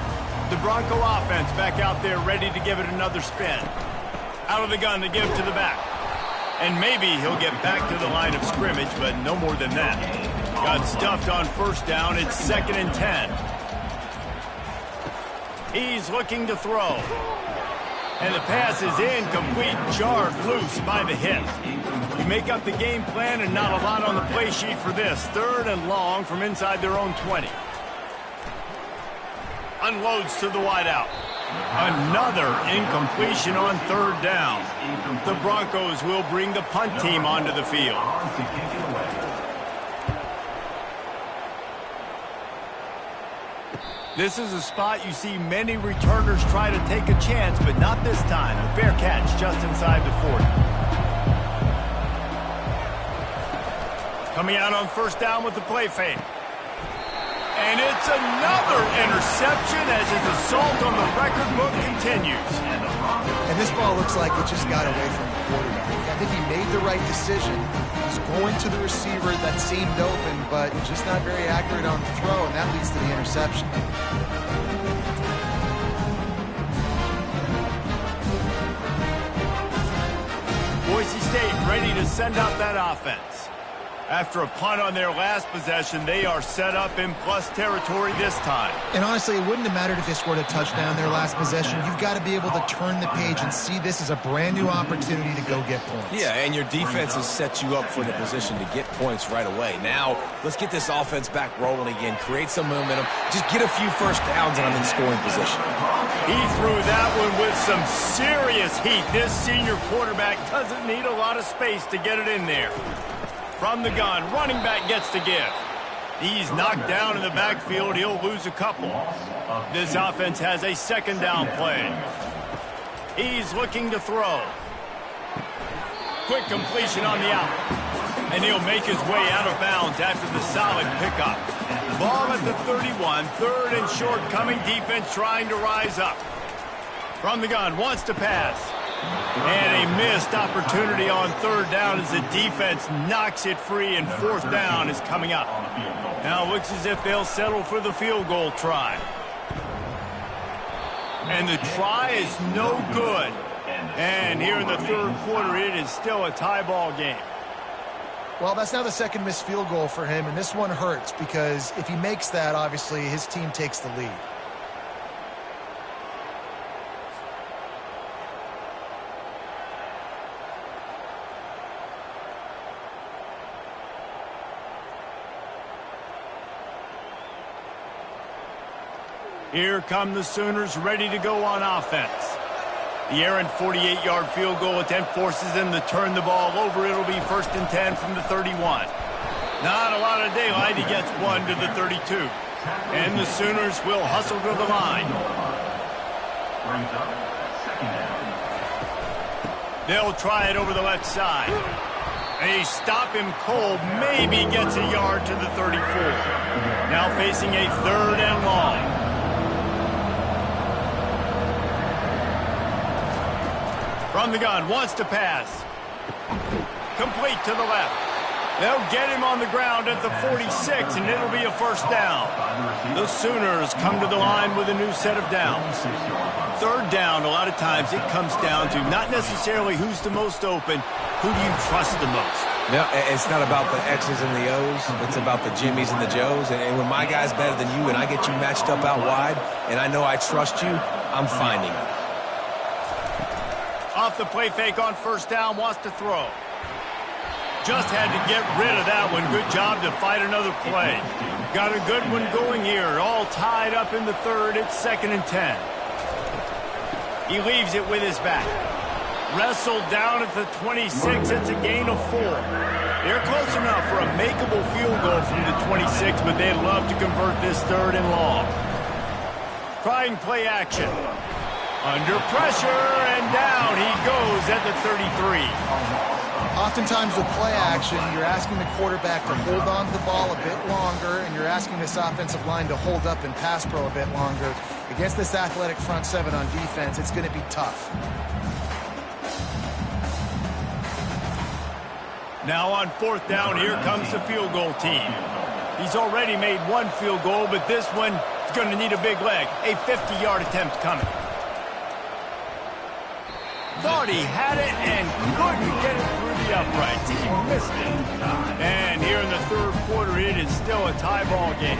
The Bronco offense back out there ready to give it another spin. Out of the gun to give to the back. And maybe he'll get back to the line of scrimmage, but no more than that. Got stuffed on 1st down. It's 2nd and 10. He's looking to throw. And the pass is incomplete, jarred loose by the hit. You make up the game plan and not a lot on the play sheet for this. 3rd and long from inside their own 20. Unloads to the wideout. Another incompletion on 3rd down. The Broncos will bring the punt team onto the field. This is a spot you see many returners try to take a chance, but not this time. A fair catch just inside the 40. Coming out on 1st down with the play fake. And it's another interception as his assault on the record book continues. And this ball looks like it just got away from the quarterback. I think he made the right decision. He's going to the receiver that seemed open, but just not very accurate on the throw, and that leads to the interception. Boise State ready to send out that offense. After a punt on their last possession, they are set up in plus territory this time. And honestly, it wouldn't have mattered if they scored a touchdown their last possession. You've got to be able to turn the page and see this as a brand new opportunity to go get points. Yeah, and your defense has set you up for the position to get points right away. Now, let's get this offense back rolling again, create some momentum, just get a few 1st downs and I'm in scoring position. He threw that one with some serious heat. This senior quarterback doesn't need a lot of space to get it in there. From the gun, running back gets to give. He's knocked down in the backfield. He'll lose a couple. This offense has a 2nd down play. He's looking to throw. Quick completion on the out. And he'll make his way out of bounds after the solid pickup. Ball at the 31, third and short, coming defense trying to rise up. From the gun, wants to pass. And a missed opportunity on third down as the defense knocks it free, and fourth down is coming up. Now it looks as if they'll settle for the field goal try. And the try is no good. And here in the third quarter, it is still a tie ball game. Well, that's now the second missed field goal for him, and this one hurts because if he makes that, obviously, his team takes the lead. Here come the Sooners ready to go on offense. The errant 48-yard field goal attempt forces them to turn the ball over. It'll be 1st and 10 from the 31. Not a lot of daylight. He gets one to the 32. And the Sooners will hustle to the line. They'll try it over the left side. They stop him cold. Maybe gets a yard to the 34. Now facing a third and long. From the gun, wants to pass. Complete to the left. They'll get him on the ground at the 46, and it'll be a first down. The Sooners come to the line with a new set of downs. Third down, a lot of times it comes down to not necessarily who's the most open, who do you trust the most? No, it's not about the X's and the O's. It's about the Jimmies and the Joes. And when my guy's better than you and I get you matched up out wide, and I know I trust you, I'm finding you. Off the play fake on first down, wants to throw. Just had to get rid of that one. Good job to fight another play. Got a good one going here. All tied up in the third. It's 2nd and 10. He leaves it with his back. Wrestled down at the 26. It's a gain of 4. They're close enough for a makeable field goal from the 26, but they'd love to convert this third and long. Trying play action. Under pressure, and down he goes at the 33. Oftentimes with play action, you're asking the quarterback to hold on to the ball a bit longer, and you're asking this offensive line to hold up in pass pro a bit longer. Against this athletic front seven on defense, it's going to be tough. Now on fourth down, here comes the field goal team. He's already made one field goal, but this one is going to need a big leg. A 50-yard attempt coming. Thought he had it and couldn't get it through the uprights. He missed it. And here in the third quarter, it is still a tie ball game.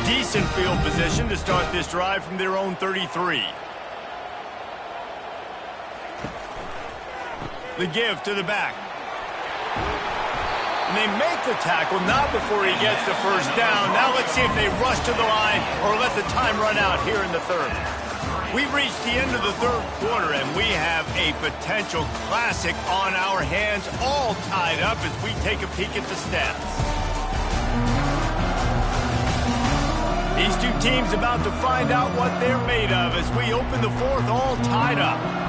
Decent field position to start this drive from their own 33. The give to the back. And they make the tackle, not before he gets the first down. Now let's see if they rush to the line or let the time run out here in the third. We've reached the end of the third quarter, and we have a potential classic on our hands, all tied up as we take a peek at the stats. These two teams about to find out what they're made of as we open the fourth, all tied up.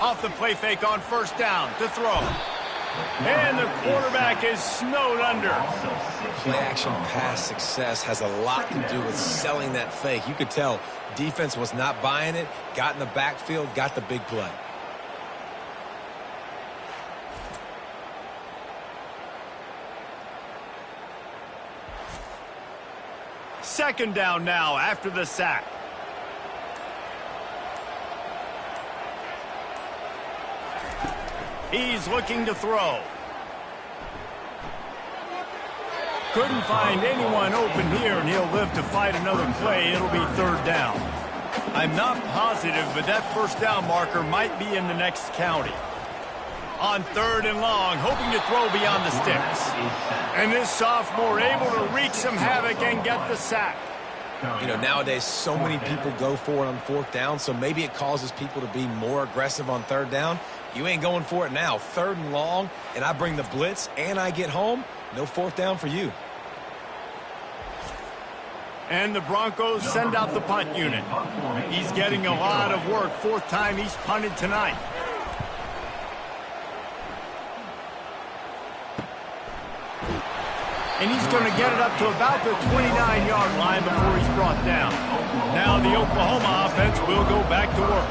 Off the play fake on first down to throw. And the quarterback is snowed under. Play action pass success has a lot to do with selling that fake. You could tell defense was not buying it, got in the backfield, got the big play. Second down now after the sack. He's looking to throw. Couldn't find anyone open here, and he'll live to fight another play. It'll be third down. I'm not positive, but that first down marker might be in the next county. On third and long, hoping to throw beyond the sticks. And this sophomore able to wreak some havoc and get the sack. You know, nowadays so many people go for it on fourth down, so maybe it causes people to be more aggressive on third down. You ain't going for it now. Third and long, and I bring the blitz and I get home. No fourth down for you. And the Broncos send out the punt unit. He's getting a lot of work. Fourth time he's punted tonight. And he's going to get it up to about the 29-yard line before he's brought down. Now the Oklahoma offense will go back to work.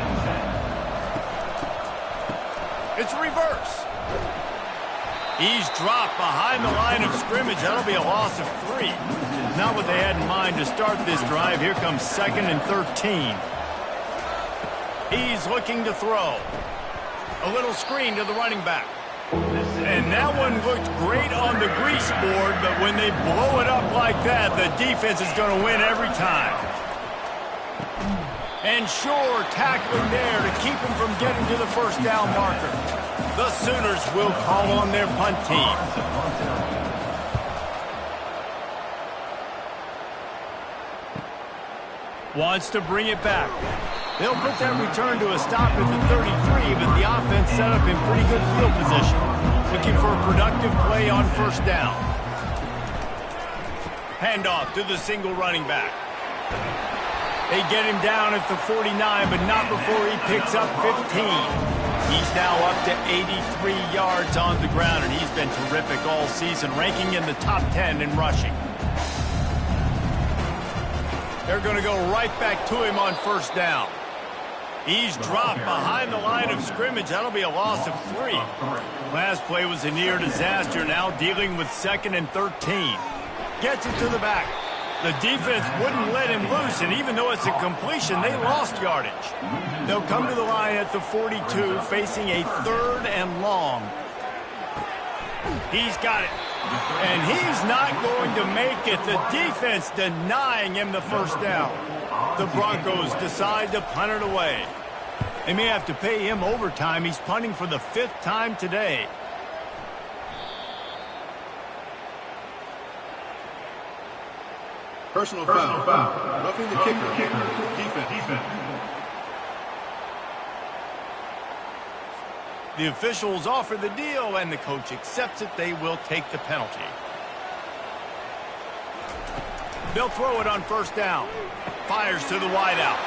It's reverse. He's dropped behind the line of scrimmage. That'll be a loss of 3. Not what they had in mind to start this drive. Here comes 2nd and 13. He's looking to throw. A little screen to the running back. And that one looked great on the grease board, but when they blow it up like that, the defense is going to win every time. And sure, tackling there to keep him from getting to the first down marker. The Sooners will call on their punt team. Wants to bring it back. They'll put that return to a stop at the 33, but the offense set up in pretty good field position. Looking for a productive play on first down. Handoff to the single running back. They get him down at the 49, but not before he picks up 15. He's now up to 83 yards on the ground, and he's been terrific all season, ranking in the top 10 in rushing. They're going to go right back to him on first down. He's dropped behind the line of scrimmage. That'll be a loss of 3. Last play was a near disaster. Now dealing with 2nd and 13. Gets it to the back. The defense wouldn't let him loose, and even though it's a completion, they lost yardage. They'll come to the line at the 42, facing a 3rd and long. He's got it. And he's not going to make it. The defense denying him the first down. The Broncos decide to punt it away. They may have to pay him overtime. He's punting for the 5th time today. Personal foul. Roughing the kicker. Defense. The officials offer the deal, and the coach accepts it. They will take the penalty. They'll throw it on first down. Fires to the wideout.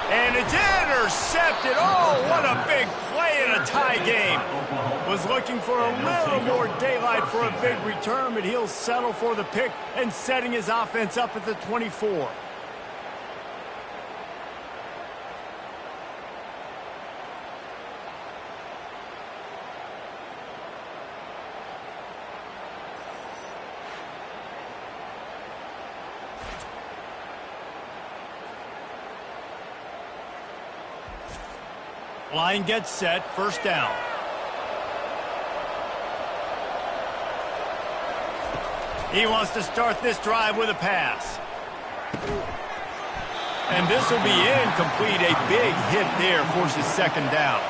And it's intercepted. Oh, what a big play in a tie game. Was looking for a little more daylight for a big return, but he'll settle for the pick and setting his offense up at the 24. Line gets set, first down. He wants to start this drive with a pass. And this will be incomplete. A big hit there forces 2nd down.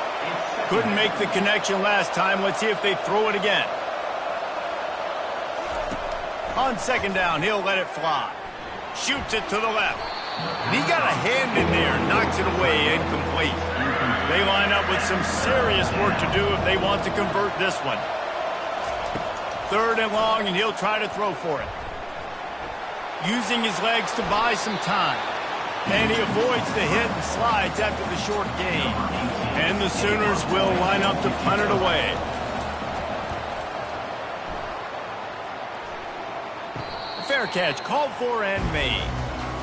Couldn't make the connection last time. Let's see if they throw it again. On 2nd down, he'll let it fly. Shoots it to the left. He got a hand in there, knocks it away, incomplete. They line up with some serious work to do if they want to convert this one. 3rd and long, and he'll try to throw for it. Using his legs to buy some time. And he avoids the hit and slides after the short gain. And the Sooners will line up to punt it away. Fair catch called for and made.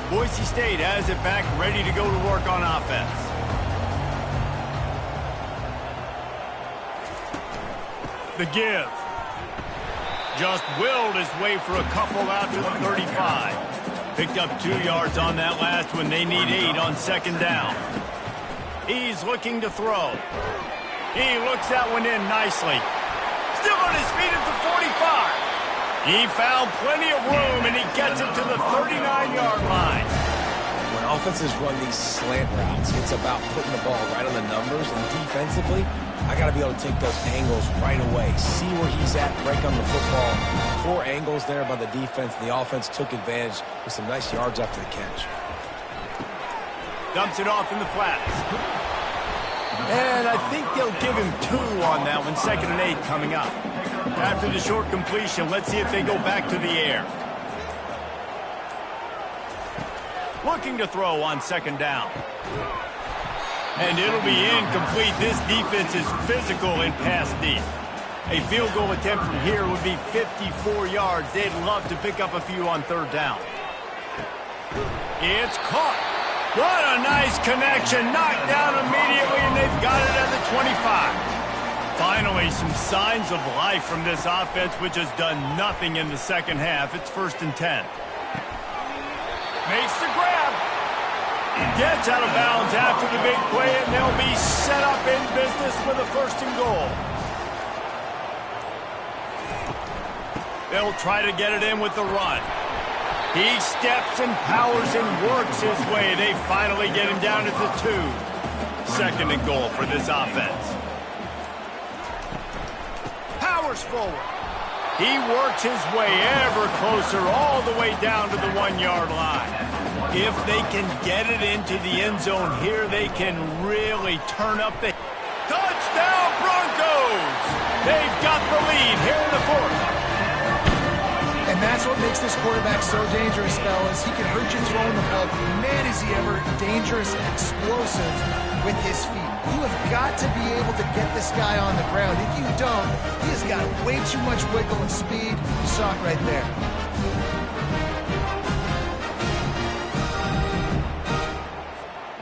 Boise State has it back, ready to go to work on offense. The give. Just willed his way for a couple out to the 35. Picked up 2 yards on that last one. They need 8 on 2nd down. He's looking to throw. He looks that one in nicely. Still on his feet at the 45. He found plenty of room, and he gets it to the 39-yard line. When offenses run these slant routes, it's about putting the ball right on the numbers, and defensively, I got to be able to take those angles right away. See where he's at, break on the football. Poor angles there by the defense. The offense took advantage with some nice yards after the catch. Dumps it off in the flats. And I think they'll give him 2 on that one. 2nd and 8 coming up. After the short completion, let's see if they go back to the air. Looking to throw on 2nd down. And it'll be incomplete. This defense is physical and pass deep. A field goal attempt from here would be 54 yards. They'd love to pick up a few on 3rd down. It's caught. What a nice connection. Knocked down immediately, and they've got it at the 25. Finally, some signs of life from this offense, which has done nothing in the 2nd half. It's 1st and 10. Makes the grab. Gets out of bounds after the big play, and they'll be set up in business with a 1st and goal. They'll try to get it in with the run. He steps and powers and works his way. They finally get him down to the 2. 2nd and goal for this offense. Powers forward. He works his way ever closer all the way down to the 1-yard line. If they can get it into the end zone here, they can really turn up the... Touchdown Broncos! They've got the lead here in the 4th. And that's what makes this quarterback so dangerous, fellas. He can hurt you throwing the ball, but man, is he ever dangerous and explosive with his feet. You have got to be able to get this guy on the ground. If you don't, he has got way too much wiggle and speed. You saw it right there.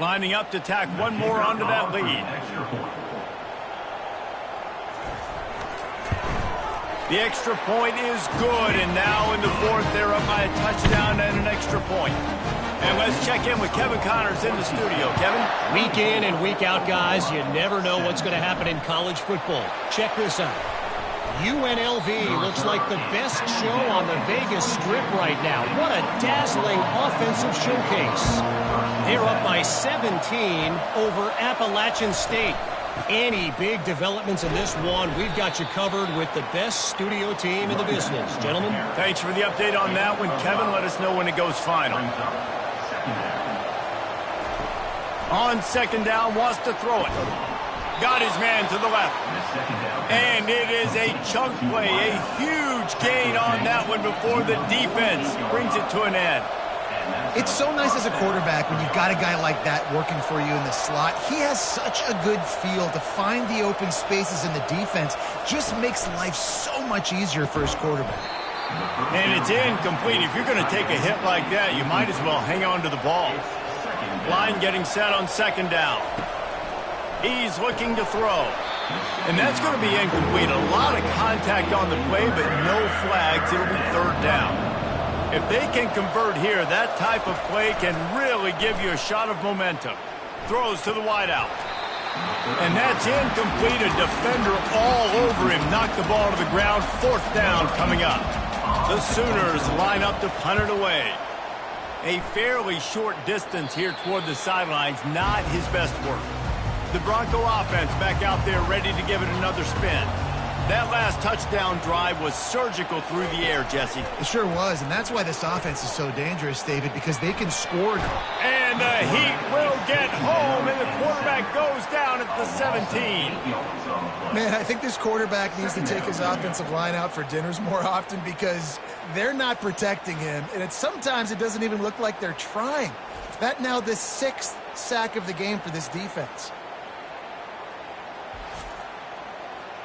Lining up to tack one more onto that lead. The extra point is good, and now in the 4th, they're up by a touchdown and an extra point. And let's check in with Kevin Connors in the studio. Kevin? Week in and week out, guys, you never know what's going to happen in college football. Check this out. UNLV looks like the best show on the Vegas Strip right now. What a dazzling offensive showcase. They're up by 17 over Appalachian State. Any big developments in this one, we've got you covered with the best studio team in the business. Gentlemen? Thanks for the update on that one, Kevin. Let us know when it goes final. On 2nd down, wants to throw it. Got his man to the left. And it is a chunk play, a huge gain on that one before the defense brings it to an end. It's so nice as a quarterback when you've got a guy like that working for you in the slot. He has such a good feel to find the open spaces in the defense. Just makes life so much easier for his quarterback. And it's incomplete. If you're going to take a hit like that, you might as well hang on to the ball. Line getting set on 2nd down. He's looking to throw. And that's going to be incomplete. A lot of contact on the play, but no flags. It'll be 3rd down. If they can convert here, that type of play can really give you a shot of momentum. Throws to the wideout. And that's incomplete. A defender all over him. Knocked the ball to the ground. 4th down coming up. The Sooners line up to punt it away. A fairly short distance here toward the sidelines. Not his best work. The Bronco offense back out there ready to give it another spin. That last touchdown drive was surgical through the air, Jesse. It sure was, and that's why this offense is so dangerous, David, because they can score now. And the Heat will get home, and the quarterback goes down at the 17. Man, I think this quarterback needs to take his offensive line out for dinners more often because they're not protecting him, and sometimes it doesn't even look like they're trying. That now the 6th sack of the game for this defense.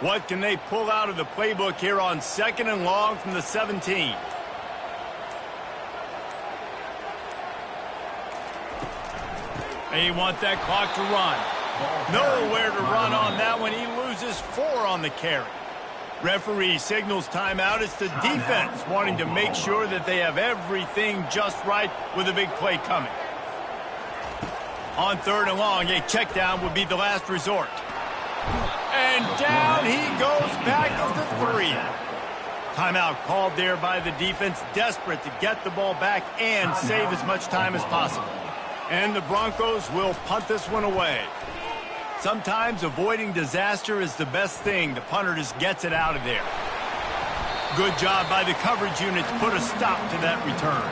What can they pull out of the playbook here on 2nd and long from the 17? They want that clock to run. Nowhere to run on that one. He loses 4 on the carry. Referee signals timeout. It's the defense wanting to make sure that they have everything just right with a big play coming. On 3rd and long, a check down would be the last resort. And down he goes back to 3. Timeout called there by the defense, desperate to get the ball back and save as much time as possible. And the Broncos will punt this one away. Sometimes avoiding disaster is the best thing. The punter just gets it out of there. Good job by the coverage unit to put a stop to that return.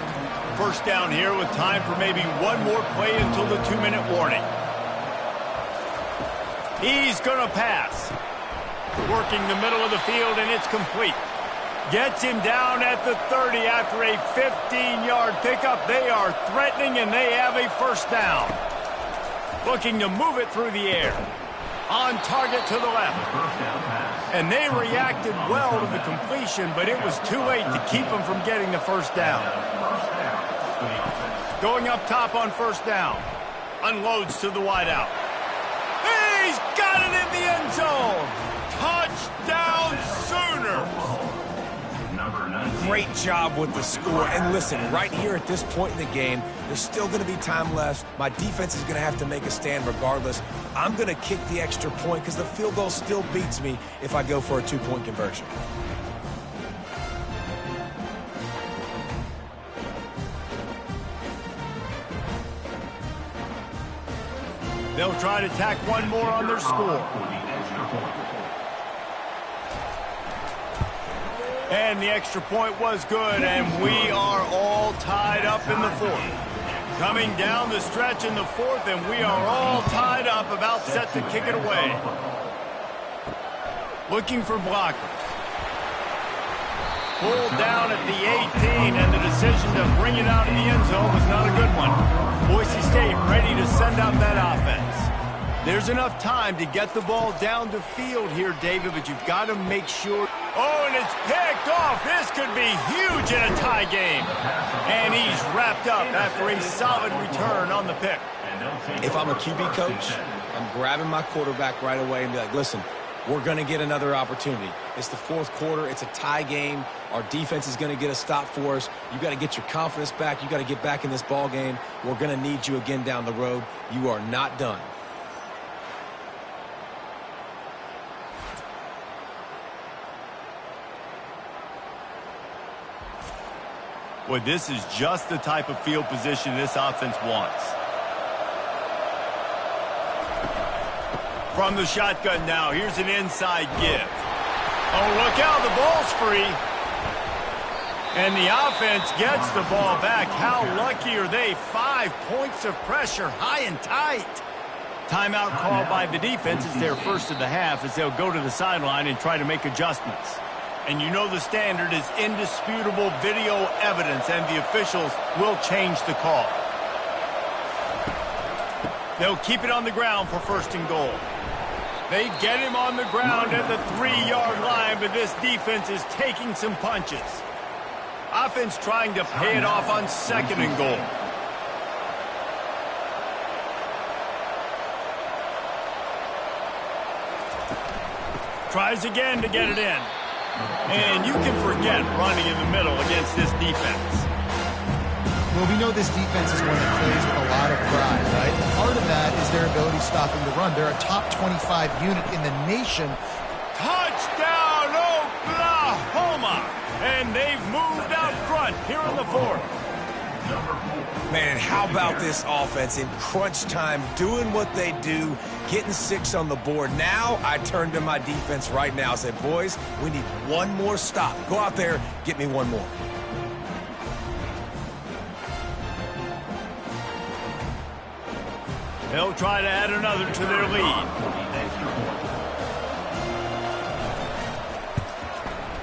First down here with time for maybe one more play until the 2-minute warning. He's going to pass. Working the middle of the field, and it's complete. Gets him down at the 30 after a 15-yard pickup. They are threatening, and they have a first down. Looking to move it through the air. On target to the left. And they reacted well to the completion, but it was too late to keep them from getting the first down. Going up top on first down. Unloads to the wideout. He's got it in the end zone. Touchdown Sooners. Great job with the score. And listen, right here at this point in the game, there's still going to be time left. My defense is going to have to make a stand regardless. I'm going to kick the extra point because the field goal still beats me if I go for a 2-point conversion. They'll try to tack one more on their score. And the extra point was good, and we are all tied up in the fourth. Coming down the stretch in the fourth, and we are all tied up, about set to kick it away. Looking for blockers. Pulled down at the 18, and the decision to bring it out in the end zone was not a good one. Boise State ready to send out that offense. There's enough time to get the ball down the field here, David, but you've got to make sure. Oh, and it's picked off. This could be huge in a tie game. And he's wrapped up after a solid return on the pick. If I'm a QB coach, I'm grabbing my quarterback right away and be like, listen, we're going to get another opportunity. It's the fourth quarter. It's a tie game. Our defense is going to get a stop for us. You got to get your confidence back. You got to get back in this ball game. We're going to need you again down the road. You are not done. Well, this is just the type of field position this offense wants. From the shotgun now, here's an inside give. Oh, look out, the ball's free. And the offense gets the ball back. How lucky are they? 5 points of pressure, high and tight. Timeout called by the defense. It's their first of the half as they'll go to the sideline and try to make adjustments. And you know the standard is indisputable video evidence, and the officials will change the call. They'll keep it on the ground for first and goal. They get him on the ground at the 3-yard line, but this defense is taking some punches. Offense trying to pay it off on second and goal. Tries again to get it in. And you can forget running in the middle against this defense. Well, we know this defense is one that plays with a lot of pride, right? Part of that is their ability stopping the run. They're a top 25 unit in the nation. Touchdown, Oklahoma! And they've moved out front here in the fourth. Man, how about this offense in crunch time, doing what they do, getting 6 on the board. Now I turn to my defense right now and say, boys, we need one more stop. Go out there, get me one more. They'll try to add another to their lead.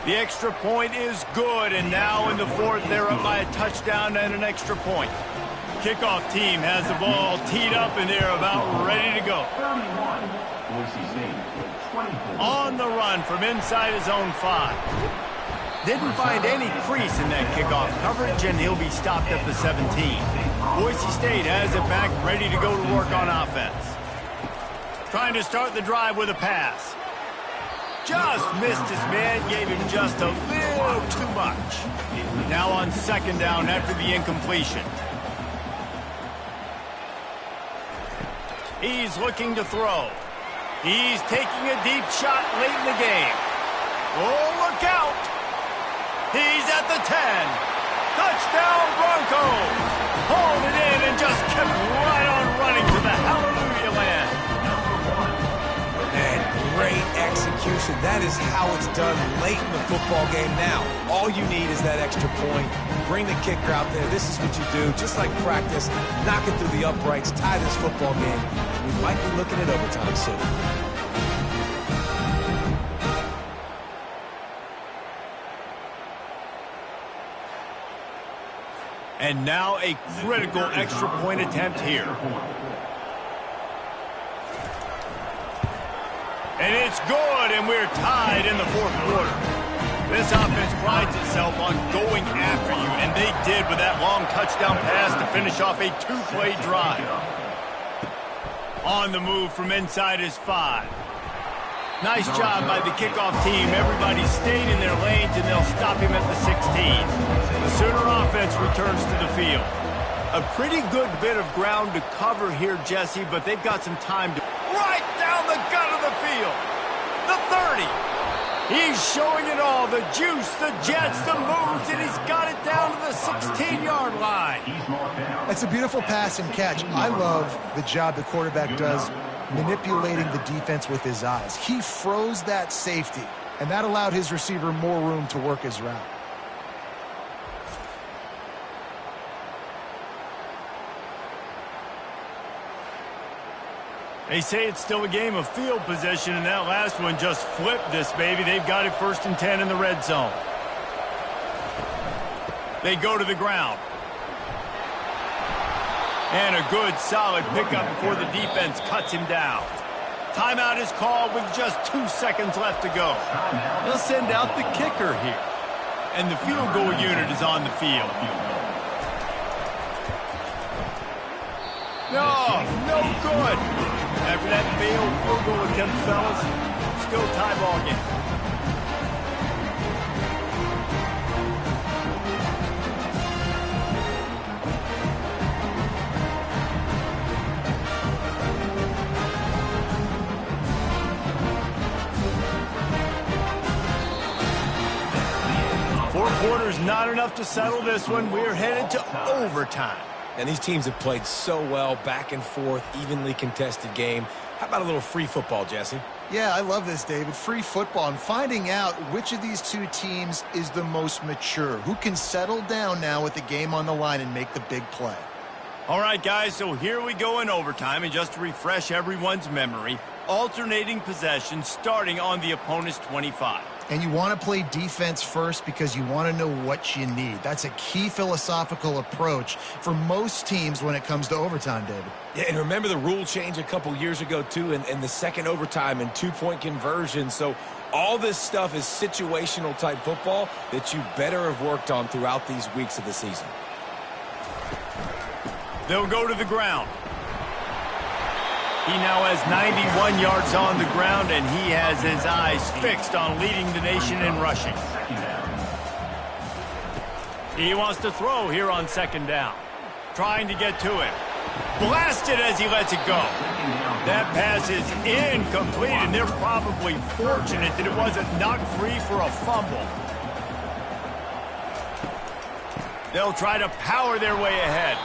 The extra point is good, and now in the fourth, they're up by a touchdown and an extra point. Kickoff team has the ball teed up, and they're about ready to go. On the run from inside his own 5. Didn't find any crease in that kickoff coverage, and he'll be stopped at the 17. Boise State has it back, ready to go to work on offense. Trying to start the drive with a pass. Just missed his man, gave him just a little too much. Now on second down after the incompletion. He's looking to throw. He's taking a deep shot late in the game. Oh, look out! He's at the 10. Touchdown Broncos! Hauled it in and just kept right on running to the hallelujah land. execution. That is how it's done late in the football game now. All you need is that extra point. Bring the kicker out there. This is what you do. Just like practice, knock it through the uprights, tie this football game. We might be looking at overtime soon. And now a critical extra point attempt here. And it's good, and we're tied in the fourth quarter. This offense prides itself on going after you, and they did with that long touchdown pass to finish off a two-play drive. On the move from inside his 5. Nice job by the kickoff team. Everybody stayed in their lanes, and they'll stop him at the 16. The Sooner offense returns to the field. A pretty good bit of ground to cover here, Jesse, but they've got some time to... Right down the gut of the field. The 30. He's showing it all. The juice, the jets, the moves, and he's got it down to the 16-yard line. That's a beautiful pass and catch. I love the job the quarterback does manipulating the defense with his eyes. He froze that safety, and that allowed his receiver more room to work his route. They say it's still a game of field position, and that last one just flipped this baby. They've got it 1st and 10 in the red zone. They go to the ground. And a good, solid pickup before the defense cuts him down. Timeout is called with just 2 seconds left to go. They'll send out the kicker here. And the field goal unit is on the field. No good. After that failed field goal attempt, fellas, still tie ball game. Four quarters, not enough to settle this one. We're headed to overtime. And these teams have played so well, back and forth, evenly contested game. How about a little free football, Jesse? Yeah, I love this, David. Free football and finding out which of these two teams is the most mature, who can settle down now with the game on the line and make the big play. All right, guys, so here we go in overtime, and just to refresh everyone's memory, alternating possession starting on the opponent's 25. And you want to play defense first because you want to know what you need. That's a key philosophical approach for most teams when it comes to overtime, David. Yeah, and remember the rule change a couple years ago, too, and the second overtime and two-point conversion. So all this stuff is situational type football that you better have worked on throughout these weeks of the season. They'll go to the ground. He now has 91 yards on the ground, and he has his eyes fixed on leading the nation in rushing. He wants to throw here on 2nd down. Trying to get to it. Blasted as he lets it go. That pass is incomplete, and they're probably fortunate that it wasn't knocked free for a fumble. They'll try to power their way ahead.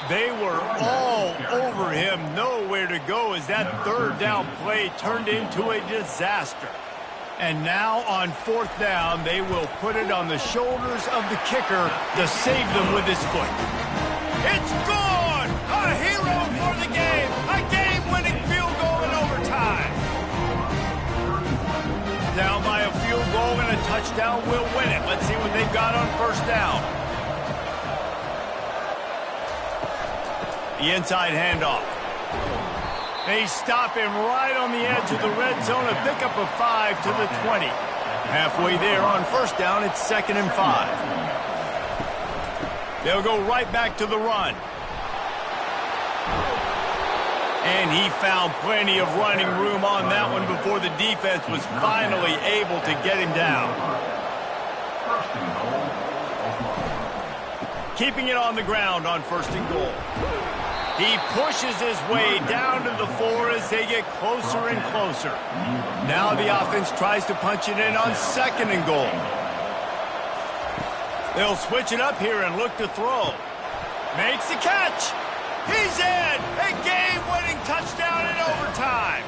They were all over him, nowhere to go as that 3rd down play turned into a disaster. And now on 4th down, they will put it on the shoulders of the kicker to save them with his foot. It's good! A hero for the game! A game-winning field goal in overtime! Down by a field goal and a touchdown will win it. Let's see what they've got on 1st down. The inside handoff. They stop him right on the edge of the red zone. A pickup of 5 to the 20. Halfway there on 1st down, it's 2nd and 5. They'll go right back to the run. And he found plenty of running room on that one before the defense was finally able to get him down. Keeping it on the ground on 1st and goal. He pushes his way down to the 4 as they get closer and closer. Now the offense tries to punch it in on 2nd and goal. They'll switch it up here and look to throw. Makes the catch. He's in. A game-winning touchdown in overtime.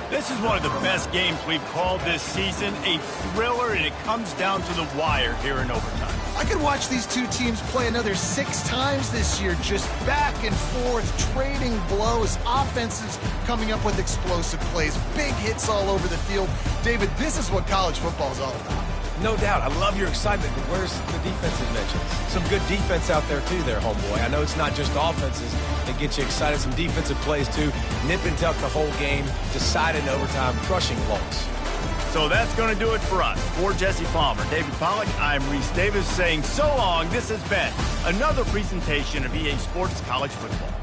This is one of the best games we've called this season, a thriller, and it comes down to the wire here in overtime. I could watch these two teams play another 6 times this year, just back and forth, trading blows, offenses coming up with explosive plays, big hits all over the field. David, this is what college football is all about. No doubt. I love your excitement, but where's the defensive mentions? Some good defense out there, too, there, homeboy. I know it's not just offenses that get you excited. Some defensive plays, too. Nip and tuck the whole game, decided in overtime, crushing Colts. So that's going to do it for us. For Jesse Palmer, David Pollack, I'm Reese Davis saying so long. This has been another presentation of EA Sports College Football.